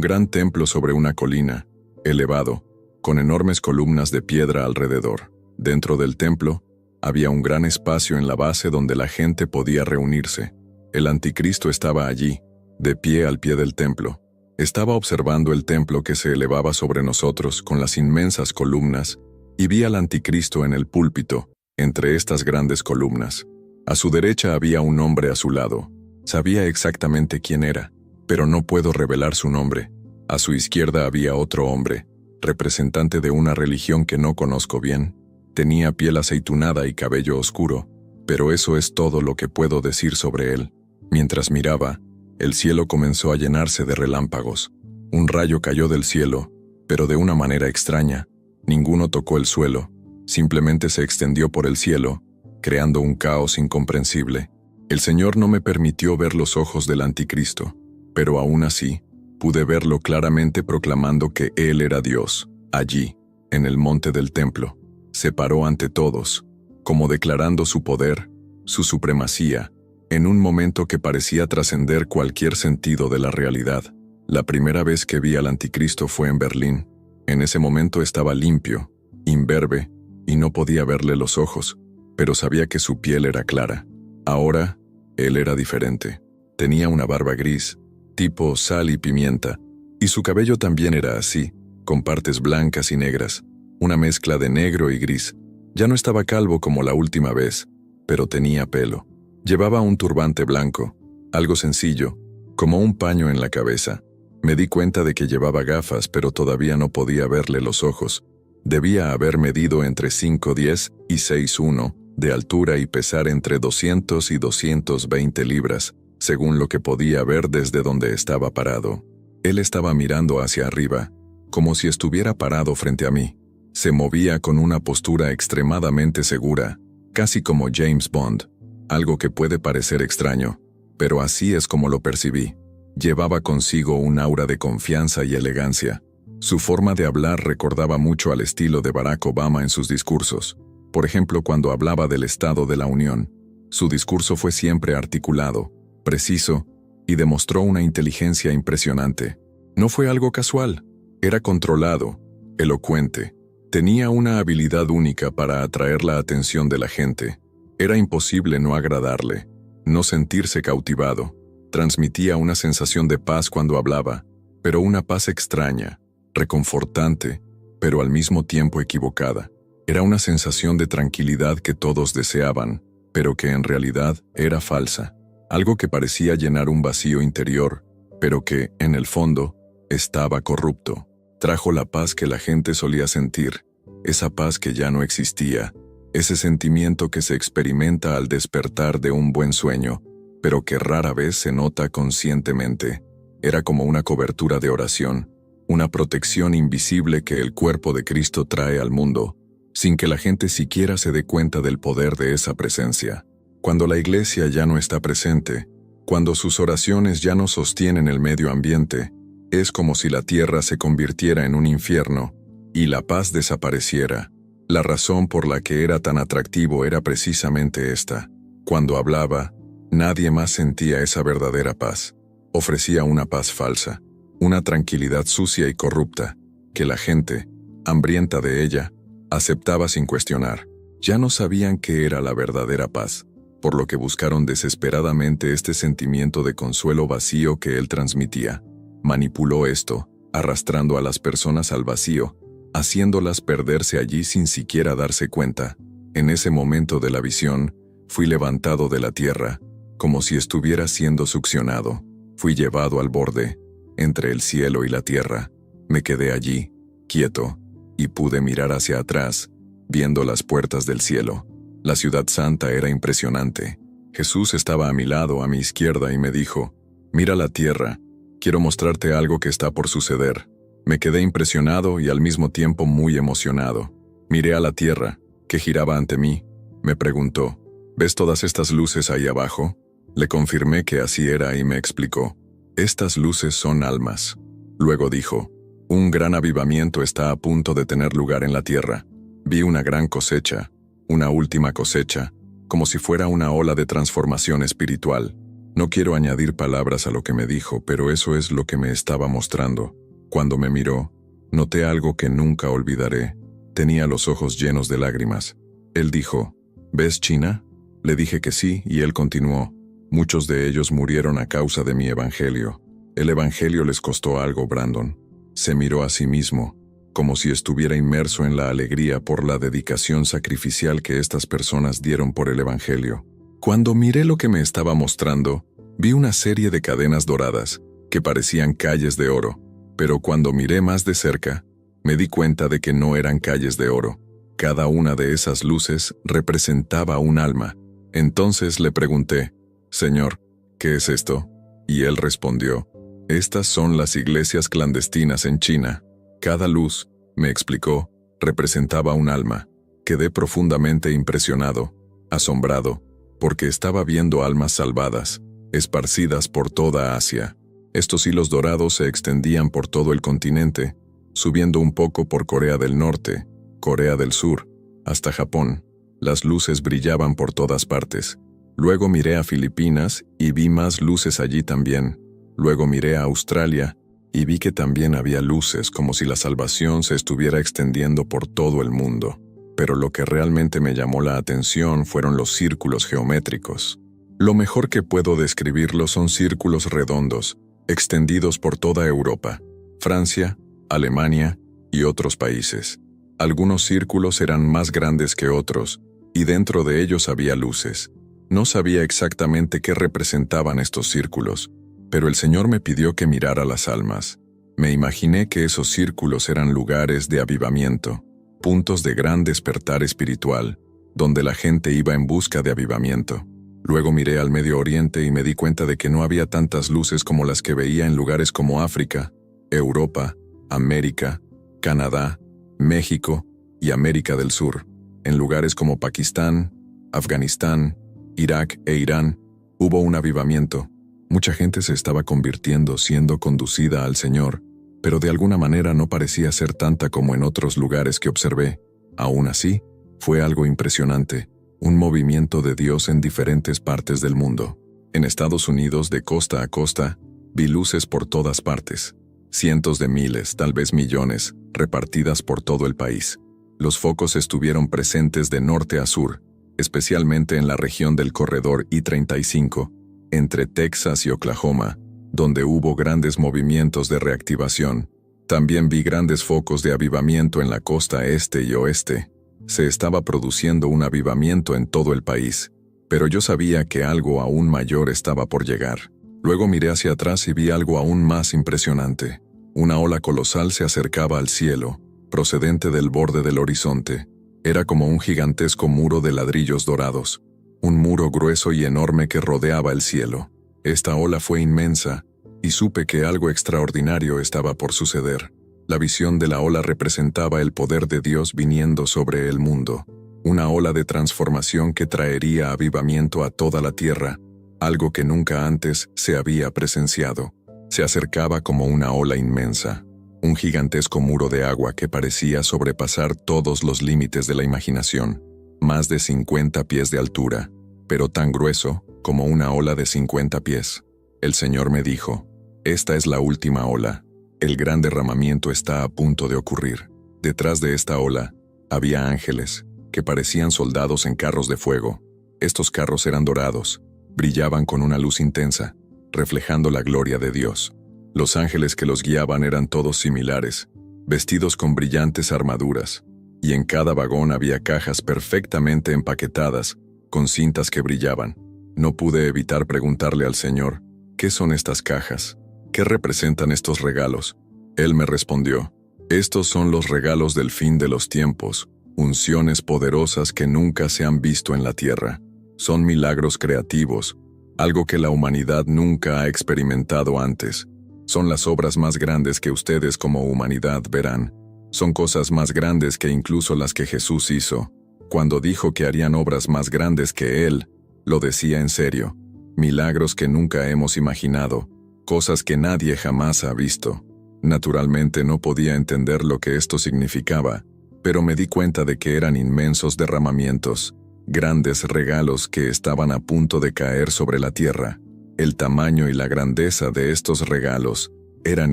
gran templo sobre una colina, elevado, con enormes columnas de piedra alrededor. Dentro del templo, había un gran espacio en la base donde la gente podía reunirse. El anticristo estaba allí, de pie al pie del templo. Estaba observando el templo que se elevaba sobre nosotros con las inmensas columnas, y vi al anticristo en el púlpito, entre estas grandes columnas. A su derecha había un hombre a su lado. Sabía exactamente quién era, pero no puedo revelar su nombre. A su izquierda había otro hombre, representante de una religión que no conozco bien. Tenía piel aceitunada y cabello oscuro, pero eso es todo lo que puedo decir sobre él. Mientras miraba, el cielo comenzó a llenarse de relámpagos. Un rayo cayó del cielo, pero de una manera extraña. Ninguno tocó el suelo, simplemente se extendió por el cielo, creando un caos incomprensible. El Señor no me permitió ver los ojos del anticristo, pero aún así, pude verlo claramente proclamando que Él era Dios. Allí, en el monte del templo, se paró ante todos, como declarando su poder, su supremacía, en un momento que parecía trascender cualquier sentido de la realidad. La primera vez que vi al anticristo fue en Berlín. En ese momento estaba limpio, imberbe, y no podía verle los ojos, pero sabía que su piel era clara. Ahora, él era diferente. Tenía una barba gris, tipo sal y pimienta, y su cabello también era así, con partes blancas y negras, una mezcla de negro y gris. Ya no estaba calvo como la última vez, pero tenía pelo. Llevaba un turbante blanco, algo sencillo, como un paño en la cabeza. Me di cuenta de que llevaba gafas, pero todavía no podía verle los ojos. Debía haber medido entre 5'10" y 6'1" de altura y pesar entre 200 y 220 libras, según lo que podía ver desde donde estaba parado. Él estaba mirando hacia arriba, como si estuviera parado frente a mí. Se movía con una postura extremadamente segura, casi como James Bond, algo que puede parecer extraño, pero así es como lo percibí. Llevaba consigo un aura de confianza y elegancia. Su forma de hablar recordaba mucho al estilo de Barack Obama en sus discursos. Por ejemplo, cuando hablaba del Estado de la Unión, su discurso fue siempre articulado, preciso, y demostró una inteligencia impresionante. No fue algo casual, era controlado, elocuente. Tenía una habilidad única para atraer la atención de la gente. Era imposible no agradarle, no sentirse cautivado. Transmitía una sensación de paz cuando hablaba, pero una paz extraña, reconfortante, pero al mismo tiempo equivocada. Era una sensación de tranquilidad que todos deseaban, pero que en realidad era falsa. Algo que parecía llenar un vacío interior, pero que, en el fondo, estaba corrupto. Trajo la paz que la gente solía sentir, esa paz que ya no existía, ese sentimiento que se experimenta al despertar de un buen sueño, pero que rara vez se nota conscientemente. Era como una cobertura de oración, una protección invisible que el cuerpo de Cristo trae al mundo, sin que la gente siquiera se dé cuenta del poder de esa presencia. Cuando la iglesia ya no está presente, cuando sus oraciones ya no sostienen el medio ambiente, es como si la tierra se convirtiera en un infierno y la paz desapareciera. La razón por la que era tan atractivo era precisamente esta. Cuando hablaba, nadie más sentía esa verdadera paz. Ofrecía una paz falsa, una tranquilidad sucia y corrupta, que la gente, hambrienta de ella, aceptaba sin cuestionar. Ya no sabían qué era la verdadera paz, por lo que buscaron desesperadamente este sentimiento de consuelo vacío que él transmitía. Manipuló esto, arrastrando a las personas al vacío, haciéndolas perderse allí sin siquiera darse cuenta. En ese momento de la visión, fui levantado de la tierra, como si estuviera siendo succionado. Fui llevado al borde, entre el cielo y la tierra. Me quedé allí, quieto, y pude mirar hacia atrás, viendo las puertas del cielo. La ciudad santa era impresionante. Jesús estaba a mi lado, a mi izquierda, y me dijo: «Mira la tierra, quiero mostrarte algo que está por suceder. Me quedé impresionado y al mismo tiempo muy emocionado. Miré a la tierra, que giraba ante mí. Me preguntó, ¿ves todas estas luces ahí abajo? Le confirmé que así era y me explicó, estas luces son almas. Luego dijo, un gran avivamiento está a punto de tener lugar en la tierra. Vi una gran cosecha, una última cosecha, como si fuera una ola de transformación espiritual. No quiero añadir palabras a lo que me dijo, pero eso es lo que me estaba mostrando. Cuando me miró, noté algo que nunca olvidaré. Tenía los ojos llenos de lágrimas. Él dijo, ¿ves China? Le dije que sí, y él continuó, muchos de ellos murieron a causa de mi evangelio. El evangelio les costó algo, Brandon. Se miró a sí mismo, como si estuviera inmerso en la alegría por la dedicación sacrificial que estas personas dieron por el evangelio. Cuando miré lo que me estaba mostrando, vi una serie de cadenas doradas, que parecían calles de oro, pero cuando miré más de cerca, me di cuenta de que no eran calles de oro. Cada una de esas luces representaba un alma. Entonces le pregunté, Señor, ¿qué es esto? Y él respondió, estas son las iglesias clandestinas en China. Cada luz, me explicó, representaba un alma. Quedé profundamente impresionado, asombrado, porque estaba viendo almas salvadas, esparcidas por toda Asia. Estos hilos dorados se extendían por todo el continente, subiendo un poco por Corea del Norte, Corea del Sur, hasta Japón. Las luces brillaban por todas partes. Luego miré a Filipinas y vi más luces allí también. Luego miré a Australia y vi que también había luces, como si la salvación se estuviera extendiendo por todo el mundo. Pero lo que realmente me llamó la atención fueron los círculos geométricos. Lo mejor que puedo describirlos son círculos redondos, extendidos por toda Europa, Francia, Alemania y otros países. Algunos círculos eran más grandes que otros, y dentro de ellos había luces. No sabía exactamente qué representaban estos círculos, pero el Señor me pidió que mirara las almas. Me imaginé que esos círculos eran lugares de avivamiento, puntos de gran despertar espiritual, donde la gente iba en busca de avivamiento. Luego miré al Medio Oriente y me di cuenta de que no había tantas luces como las que veía en lugares como África, Europa, América, Canadá, México y América del Sur. En lugares como Pakistán, Afganistán, Irak e Irán, hubo un avivamiento. Mucha gente se estaba convirtiendo, siendo conducida al Señor, pero de alguna manera no parecía ser tanta como en otros lugares que observé. Aún así, fue algo impresionante, un movimiento de Dios en diferentes partes del mundo. En Estados Unidos, de costa a costa, vi luces por todas partes. Cientos de miles, tal vez millones, repartidas por todo el país. Los focos estuvieron presentes de norte a sur, especialmente en la región del corredor I-35, entre Texas y Oklahoma, donde hubo grandes movimientos de reactivación. También vi grandes focos de avivamiento en la costa este y oeste. Se estaba produciendo un avivamiento en todo el país, pero yo sabía que algo aún mayor estaba por llegar. Luego miré hacia atrás y vi algo aún más impresionante. Una ola colosal se acercaba al cielo, procedente del borde del horizonte. Era como un gigantesco muro de ladrillos dorados, un muro grueso y enorme que rodeaba el cielo. Esta ola fue inmensa, y supe que algo extraordinario estaba por suceder. La visión de la ola representaba el poder de Dios viniendo sobre el mundo, una ola de transformación que traería avivamiento a toda la tierra, algo que nunca antes se había presenciado. Se acercaba como una ola inmensa, un gigantesco muro de agua que parecía sobrepasar todos los límites de la imaginación, más de 50 pies de altura, pero tan grueso como una ola de 50 pies. El Señor me dijo, esta es la última ola. El gran derramamiento está a punto de ocurrir. Detrás de esta ola, había ángeles, que parecían soldados en carros de fuego. Estos carros eran dorados, brillaban con una luz intensa, reflejando la gloria de Dios. Los ángeles que los guiaban eran todos similares, vestidos con brillantes armaduras, y en cada vagón había cajas perfectamente empaquetadas, con cintas que brillaban. No pude evitar preguntarle al Señor, ¿qué son estas cajas? ¿Qué representan estos regalos? Él me respondió, estos son los regalos del fin de los tiempos, unciones poderosas que nunca se han visto en la tierra. Son milagros creativos, algo que la humanidad nunca ha experimentado antes. Son las obras más grandes que ustedes como humanidad verán. Son cosas más grandes que incluso las que Jesús hizo. Cuando dijo que harían obras más grandes que Él, lo decía en serio. Milagros que nunca hemos imaginado, cosas que nadie jamás ha visto. Naturalmente no podía entender lo que esto significaba, pero me di cuenta de que eran inmensos derramamientos, grandes regalos que estaban a punto de caer sobre la tierra. El tamaño y la grandeza de estos regalos eran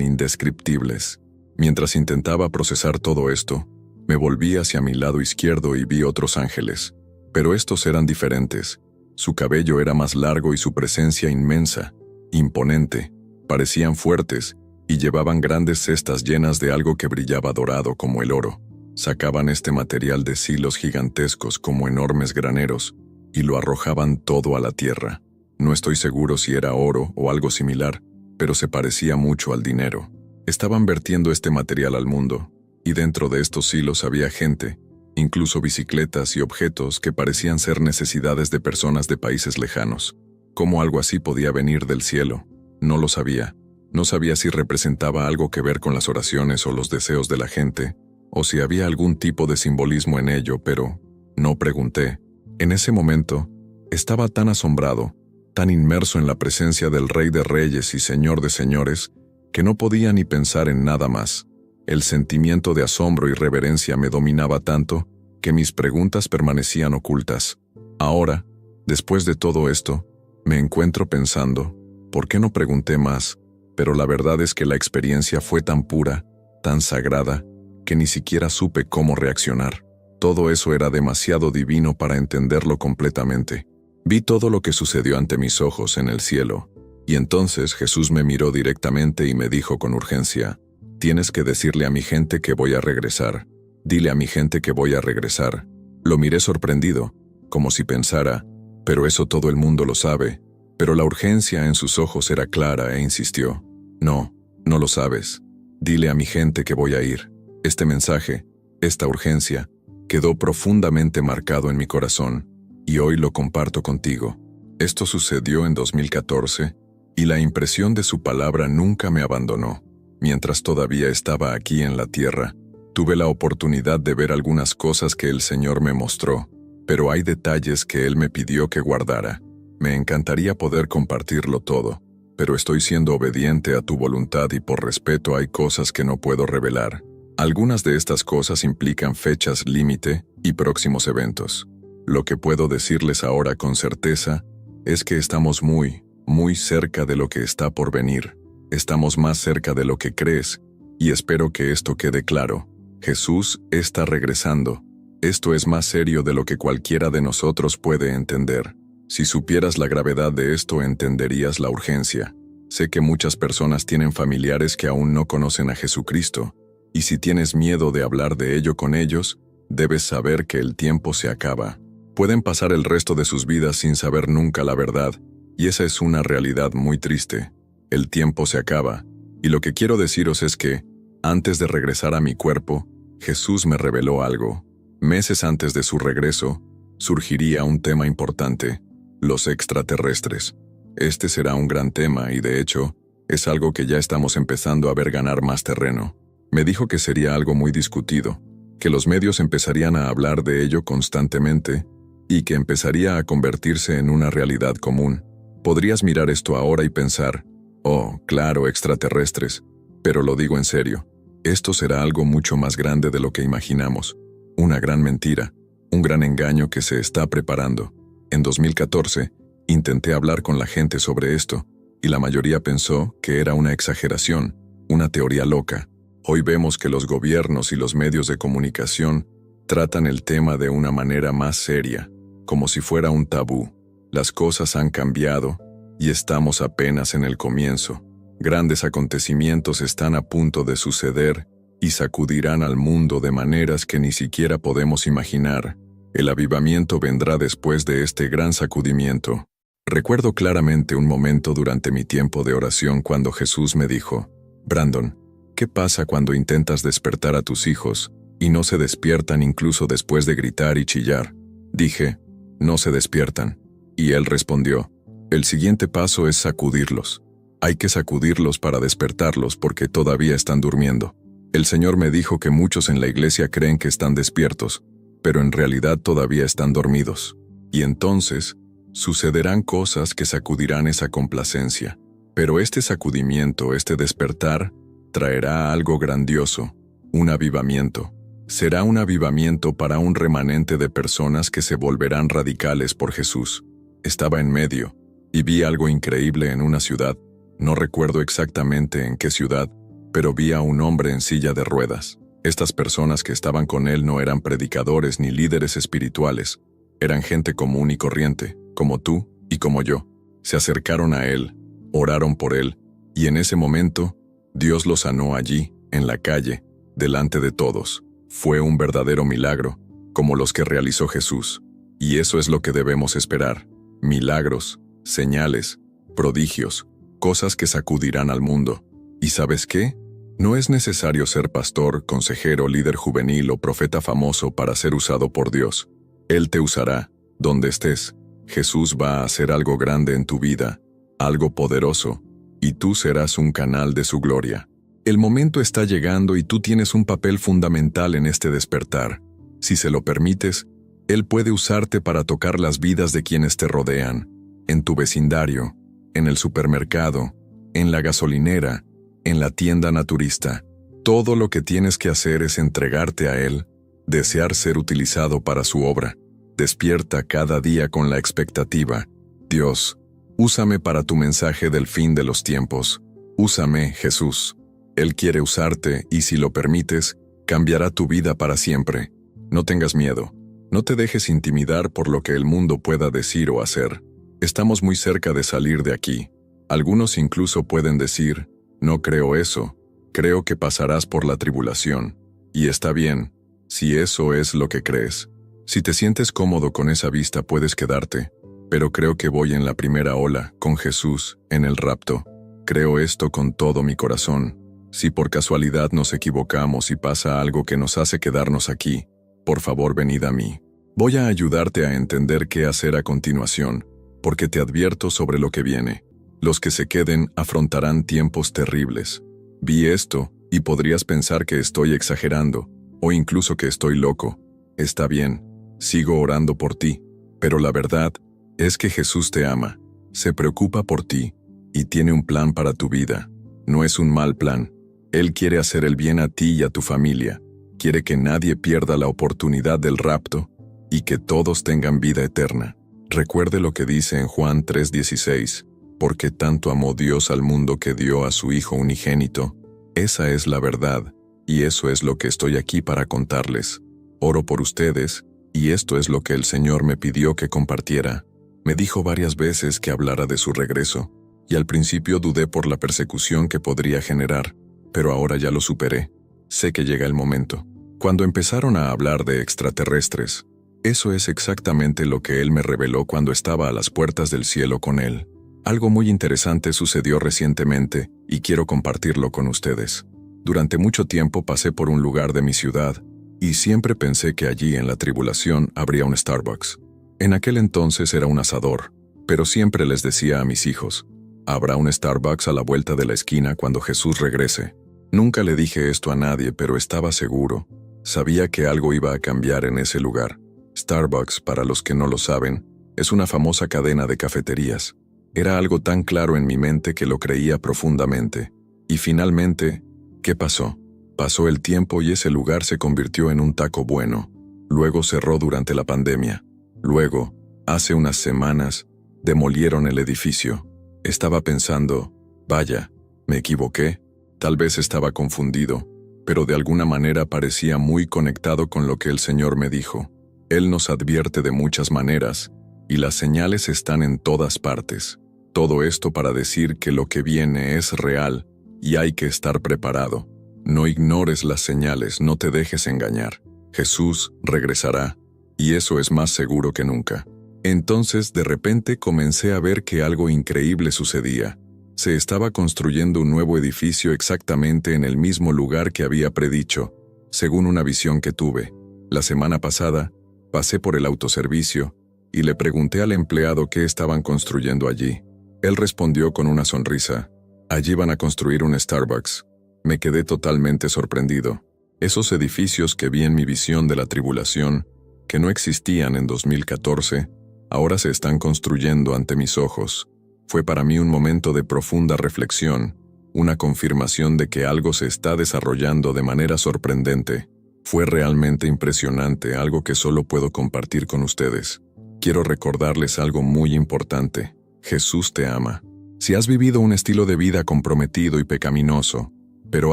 indescriptibles. Mientras intentaba procesar todo esto, me volví hacia mi lado izquierdo y vi otros ángeles, pero estos eran diferentes. Su cabello era más largo y su presencia inmensa, imponente. Parecían fuertes y llevaban grandes cestas llenas de algo que brillaba dorado como el oro. Sacaban este material de silos gigantescos como enormes graneros y lo arrojaban todo a la tierra. No estoy seguro si era oro o algo similar, pero se parecía mucho al dinero. Estaban vertiendo este material al mundo, y dentro de estos silos había gente, incluso bicicletas y objetos que parecían ser necesidades de personas de países lejanos. ¿Cómo algo así podía venir del cielo? No lo sabía. No sabía si representaba algo que ver con las oraciones o los deseos de la gente, o si había algún tipo de simbolismo en ello, pero no pregunté. En ese momento, estaba tan asombrado, tan inmerso en la presencia del Rey de Reyes y Señor de Señores, que no podía ni pensar en nada más. El sentimiento de asombro y reverencia me dominaba tanto que mis preguntas permanecían ocultas. Ahora, después de todo esto, me encuentro pensando, ¿por qué no pregunté más? Pero la verdad es que la experiencia fue tan pura, tan sagrada, que ni siquiera supe cómo reaccionar. Todo eso era demasiado divino para entenderlo completamente. Vi todo lo que sucedió ante mis ojos en el cielo, y entonces Jesús me miró directamente y me dijo con urgencia, «Tienes que decirle a mi gente que voy a regresar. Dile a mi gente que voy a regresar». Lo miré sorprendido, como si pensara, «Pero eso todo el mundo lo sabe». Pero la urgencia en sus ojos era clara e insistió, «No, no lo sabes. Dile a mi gente que voy a ir». Este mensaje, esta urgencia, quedó profundamente marcado en mi corazón, y hoy lo comparto contigo. Esto sucedió en 2014, y la impresión de su palabra nunca me abandonó. Mientras todavía estaba aquí en la tierra, tuve la oportunidad de ver algunas cosas que el Señor me mostró, pero hay detalles que Él me pidió que guardara. Me encantaría poder compartirlo todo, pero estoy siendo obediente a tu voluntad y por respeto hay cosas que no puedo revelar. Algunas de estas cosas implican fechas límite y próximos eventos. Lo que puedo decirles ahora con certeza es que estamos muy cerca de lo que está por venir. Estamos más cerca de lo que crees, y espero que esto quede claro. Jesús está regresando. Esto es más serio de lo que cualquiera de nosotros puede entender. Si supieras la gravedad de esto, entenderías la urgencia. Sé que muchas personas tienen familiares que aún no conocen a Jesucristo, y si tienes miedo de hablar de ello con ellos, debes saber que el tiempo se acaba. Pueden pasar el resto de sus vidas sin saber nunca la verdad, y esa es una realidad muy triste. El tiempo se acaba, y lo que quiero deciros es que, antes de regresar a mi cuerpo, Jesús me reveló algo. Meses antes de su regreso, surgiría un tema importante: los extraterrestres. Este será un gran tema y, de hecho, es algo que ya estamos empezando a ver ganar más terreno. Me dijo que sería algo muy discutido, que los medios empezarían a hablar de ello constantemente y que empezaría a convertirse en una realidad común. Podrías mirar esto ahora y pensar, «Oh, claro, extraterrestres», pero lo digo en serio. Esto será algo mucho más grande de lo que imaginamos. Una gran mentira, un gran engaño que se está preparando. En 2014, intenté hablar con la gente sobre esto, y la mayoría pensó que era una exageración, una teoría loca. Hoy vemos que los gobiernos y los medios de comunicación tratan el tema de una manera más seria, como si fuera un tabú. Las cosas han cambiado, y estamos apenas en el comienzo. Grandes acontecimientos están a punto de suceder y sacudirán al mundo de maneras que ni siquiera podemos imaginar. El avivamiento vendrá después de este gran sacudimiento. Recuerdo claramente un momento durante mi tiempo de oración cuando Jesús me dijo, «Brandon, ¿qué pasa cuando intentas despertar a tus hijos y no se despiertan incluso después de gritar y chillar?» Dije, «No se despiertan». Y él respondió, «El siguiente paso es sacudirlos». Hay que sacudirlos para despertarlos porque todavía están durmiendo. El Señor me dijo que muchos en la iglesia creen que están despiertos, pero en realidad todavía están dormidos. Y entonces, sucederán cosas que sacudirán esa complacencia. Pero este sacudimiento, este despertar, traerá algo grandioso, un avivamiento. Será un avivamiento para un remanente de personas que se volverán radicales por Jesús. Estaba en medio, y vi algo increíble en una ciudad. No recuerdo exactamente en qué ciudad, pero vi a un hombre en silla de ruedas. Estas personas que estaban con él no eran predicadores ni líderes espirituales. Eran gente común y corriente, como tú y como yo. Se acercaron a él, oraron por él, y en ese momento, Dios lo sanó allí, en la calle, delante de todos. Fue un verdadero milagro, como los que realizó Jesús. Y eso es lo que debemos esperar. Milagros, señales, prodigios, cosas que sacudirán al mundo. ¿Y sabes qué? No es necesario ser pastor, consejero, líder juvenil o profeta famoso para ser usado por Dios. Él te usará, donde estés. Jesús va a hacer algo grande en tu vida, algo poderoso, y tú serás un canal de su gloria. El momento está llegando y tú tienes un papel fundamental en este despertar. Si se lo permites, Él puede usarte para tocar las vidas de quienes te rodean, en tu vecindario, en el supermercado, en la gasolinera, en la tienda naturista. Todo lo que tienes que hacer es entregarte a Él, desear ser utilizado para su obra. Despierta cada día con la expectativa. Dios, úsame para tu mensaje del fin de los tiempos. Úsame, Jesús. Él quiere usarte y si lo permites, cambiará tu vida para siempre. No tengas miedo. No te dejes intimidar por lo que el mundo pueda decir o hacer. Estamos muy cerca de salir de aquí. Algunos incluso pueden decir, no creo eso, creo que pasarás por la tribulación. Y está bien, si eso es lo que crees. Si te sientes cómodo con esa vista puedes quedarte, pero creo que voy en la primera ola, con Jesús, en el rapto. Creo esto con todo mi corazón. Si por casualidad nos equivocamos y pasa algo que nos hace quedarnos aquí, por favor venid a mí. Voy a ayudarte a entender qué hacer a continuación, porque te advierto sobre lo que viene. Los que se queden afrontarán tiempos terribles. Vi esto, y podrías pensar que estoy exagerando, o incluso que estoy loco. Está bien, sigo orando por ti, pero la verdad es que Jesús te ama, se preocupa por ti, y tiene un plan para tu vida. No es un mal plan. Él quiere hacer el bien a ti y a tu familia. Quiere que nadie pierda la oportunidad del rapto y que todos tengan vida eterna. Recuerde lo que dice en Juan 3:16, porque tanto amó Dios al mundo que dio a su Hijo unigénito. Esa es la verdad, y eso es lo que estoy aquí para contarles. Oro por ustedes, y esto es lo que el Señor me pidió que compartiera. Me dijo varias veces que hablara de su regreso, y al principio dudé por la persecución que podría generar, pero ahora ya lo superé. Sé que llega el momento. Cuando empezaron a hablar de extraterrestres, eso es exactamente lo que Él me reveló cuando estaba a las puertas del cielo con Él. Algo muy interesante sucedió recientemente y quiero compartirlo con ustedes. Durante mucho tiempo pasé por un lugar de mi ciudad y siempre pensé que allí en la tribulación habría un Starbucks. En aquel entonces era un asador, pero siempre les decía a mis hijos, habrá un Starbucks a la vuelta de la esquina cuando Jesús regrese. Nunca le dije esto a nadie, pero estaba seguro. Sabía que algo iba a cambiar en ese lugar. Starbucks, para los que no lo saben, es una famosa cadena de cafeterías. Era algo tan claro en mi mente que lo creía profundamente. Y finalmente, ¿qué pasó? Pasó el tiempo y ese lugar se convirtió en un taco bueno. Luego cerró durante la pandemia. Luego, hace unas semanas, demolieron el edificio. Estaba pensando, vaya, me equivoqué. Tal vez estaba confundido, pero de alguna manera parecía muy conectado con lo que el Señor me dijo. Él nos advierte de muchas maneras, y las señales están en todas partes. Todo esto para decir que lo que viene es real, y hay que estar preparado. No ignores las señales, no te dejes engañar. Jesús regresará, y eso es más seguro que nunca. Entonces, de repente comencé a ver que algo increíble sucedía. Se estaba construyendo un nuevo edificio exactamente en el mismo lugar que había predicho, según una visión que tuve. La semana pasada, pasé por el autoservicio y le pregunté al empleado qué estaban construyendo allí. Él respondió con una sonrisa, Allí van a construir un Starbucks. Me quedé totalmente sorprendido. Esos edificios que vi en mi visión de la tribulación, que no existían en 2014, ahora se están construyendo ante mis ojos. Fue para mí un momento de profunda reflexión, una confirmación de que algo se está desarrollando de manera sorprendente. Fue realmente impresionante, algo que solo puedo compartir con ustedes. Quiero recordarles algo muy importante. Jesús te ama. Si has vivido un estilo de vida comprometido y pecaminoso, pero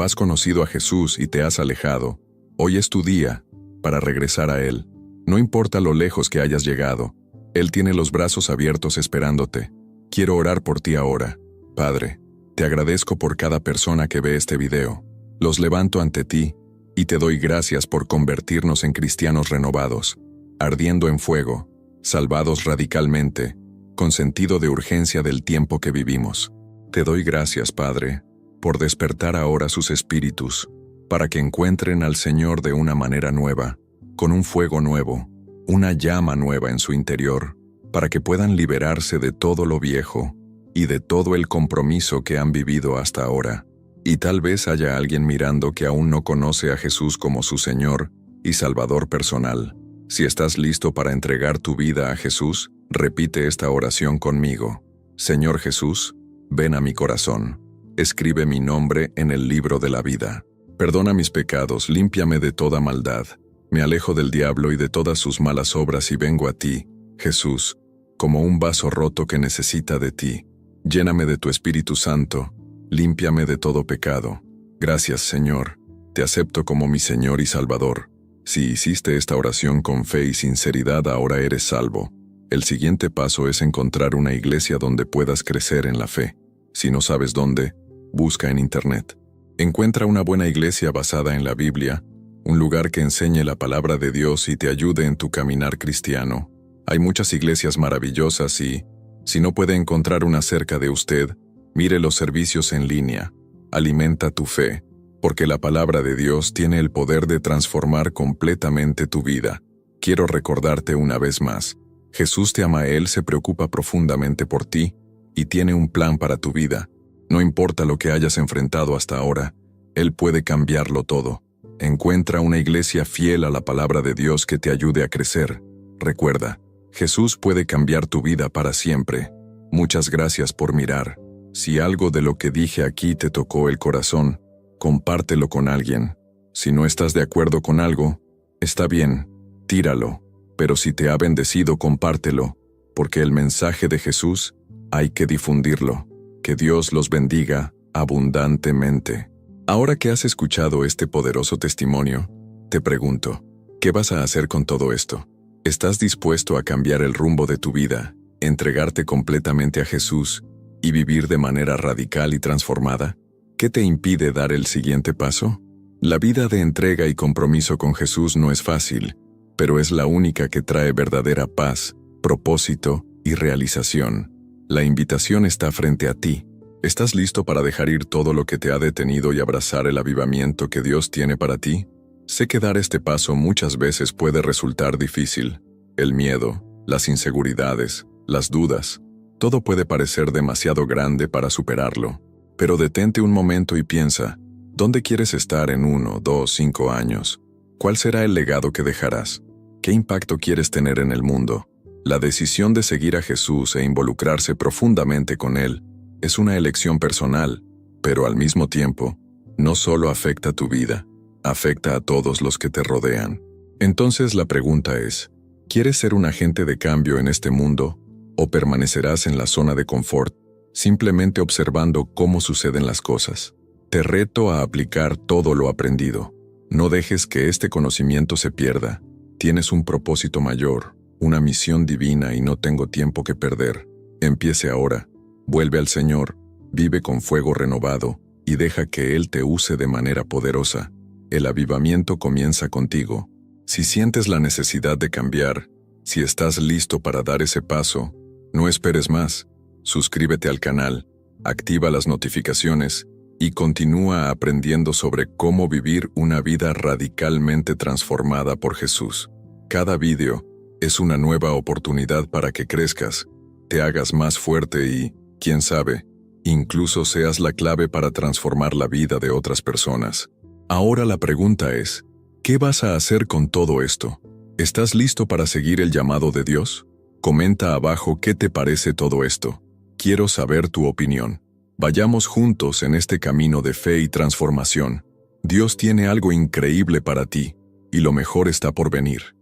has conocido a Jesús y te has alejado, hoy es tu día para regresar a Él. No importa lo lejos que hayas llegado, Él tiene los brazos abiertos esperándote. Quiero orar por ti ahora. Padre, te agradezco por cada persona que ve este video. Los levanto ante ti y te doy gracias por convertirnos en cristianos renovados, ardiendo en fuego, salvados radicalmente, con sentido de urgencia del tiempo que vivimos. Te doy gracias, Padre, por despertar ahora sus espíritus, para que encuentren al Señor de una manera nueva, con un fuego nuevo, una llama nueva en su interior, para que puedan liberarse de todo lo viejo y de todo el compromiso que han vivido hasta ahora. Y tal vez haya alguien mirando que aún no conoce a Jesús como su Señor y Salvador personal. Si estás listo para entregar tu vida a Jesús, repite esta oración conmigo. Señor Jesús, ven a mi corazón. Escribe mi nombre en el libro de la vida. Perdona mis pecados, límpiame de toda maldad. Me alejo del diablo y de todas sus malas obras y vengo a ti, Jesús, como un vaso roto que necesita de ti. Lléname de tu Espíritu Santo. Límpiame de todo pecado. Gracias, Señor. Te acepto como mi Señor y Salvador. Si hiciste esta oración con fe y sinceridad, ahora eres salvo. El siguiente paso es encontrar una iglesia donde puedas crecer en la fe. Si no sabes dónde, busca en Internet. Encuentra una buena iglesia basada en la Biblia, un lugar que enseñe la palabra de Dios y te ayude en tu caminar cristiano. Hay muchas iglesias maravillosas y, si no puede encontrar una cerca de usted, mire los servicios en línea. Alimenta tu fe, porque la palabra de Dios tiene el poder de transformar completamente tu vida. Quiero recordarte una vez más. Jesús te ama, Él se preocupa profundamente por ti y tiene un plan para tu vida. No importa lo que hayas enfrentado hasta ahora, Él puede cambiarlo todo. Encuentra una iglesia fiel a la palabra de Dios que te ayude a crecer. Recuerda, Jesús puede cambiar tu vida para siempre. Muchas gracias por mirar. Si algo de lo que dije aquí te tocó el corazón, compártelo con alguien. Si no estás de acuerdo con algo, está bien, tíralo. Pero si te ha bendecido, compártelo, porque el mensaje de Jesús hay que difundirlo. Que Dios los bendiga abundantemente. Ahora que has escuchado este poderoso testimonio, te pregunto, ¿qué vas a hacer con todo esto? ¿Estás dispuesto a cambiar el rumbo de tu vida, entregarte completamente a Jesús y vivir de manera radical y transformada? ¿Qué te impide dar el siguiente paso? La vida de entrega y compromiso con Jesús no es fácil, pero es la única que trae verdadera paz, propósito y realización. La invitación está frente a ti. ¿Estás listo para dejar ir todo lo que te ha detenido y abrazar el avivamiento que Dios tiene para ti? Sé que dar este paso muchas veces puede resultar difícil. El miedo, las inseguridades, las dudas, todo puede parecer demasiado grande para superarlo. Pero detente un momento y piensa, ¿dónde quieres estar en 1, 2, 5 años? ¿Cuál será el legado que dejarás? ¿Qué impacto quieres tener en el mundo? La decisión de seguir a Jesús e involucrarse profundamente con Él es una elección personal, pero al mismo tiempo, no solo afecta tu vida, afecta a todos los que te rodean. Entonces la pregunta es, ¿quieres ser un agente de cambio en este mundo o permanecerás en la zona de confort, simplemente observando cómo suceden las cosas? Te reto a aplicar todo lo aprendido. No dejes que este conocimiento se pierda. Tienes un propósito mayor, una misión divina y no tengo tiempo que perder. Empiece ahora. Vuelve al Señor, vive con fuego renovado y deja que Él te use de manera poderosa. El avivamiento comienza contigo. Si sientes la necesidad de cambiar, si estás listo para dar ese paso, no esperes más. Suscríbete al canal, activa las notificaciones y continúa aprendiendo sobre cómo vivir una vida radicalmente transformada por Jesús. Cada video es una nueva oportunidad para que crezcas, te hagas más fuerte y, quién sabe, incluso seas la clave para transformar la vida de otras personas. Ahora la pregunta es, ¿qué vas a hacer con todo esto? ¿Estás listo para seguir el llamado de Dios? Comenta abajo qué te parece todo esto. Quiero saber tu opinión. Vayamos juntos en este camino de fe y transformación. Dios tiene algo increíble para ti, y lo mejor está por venir.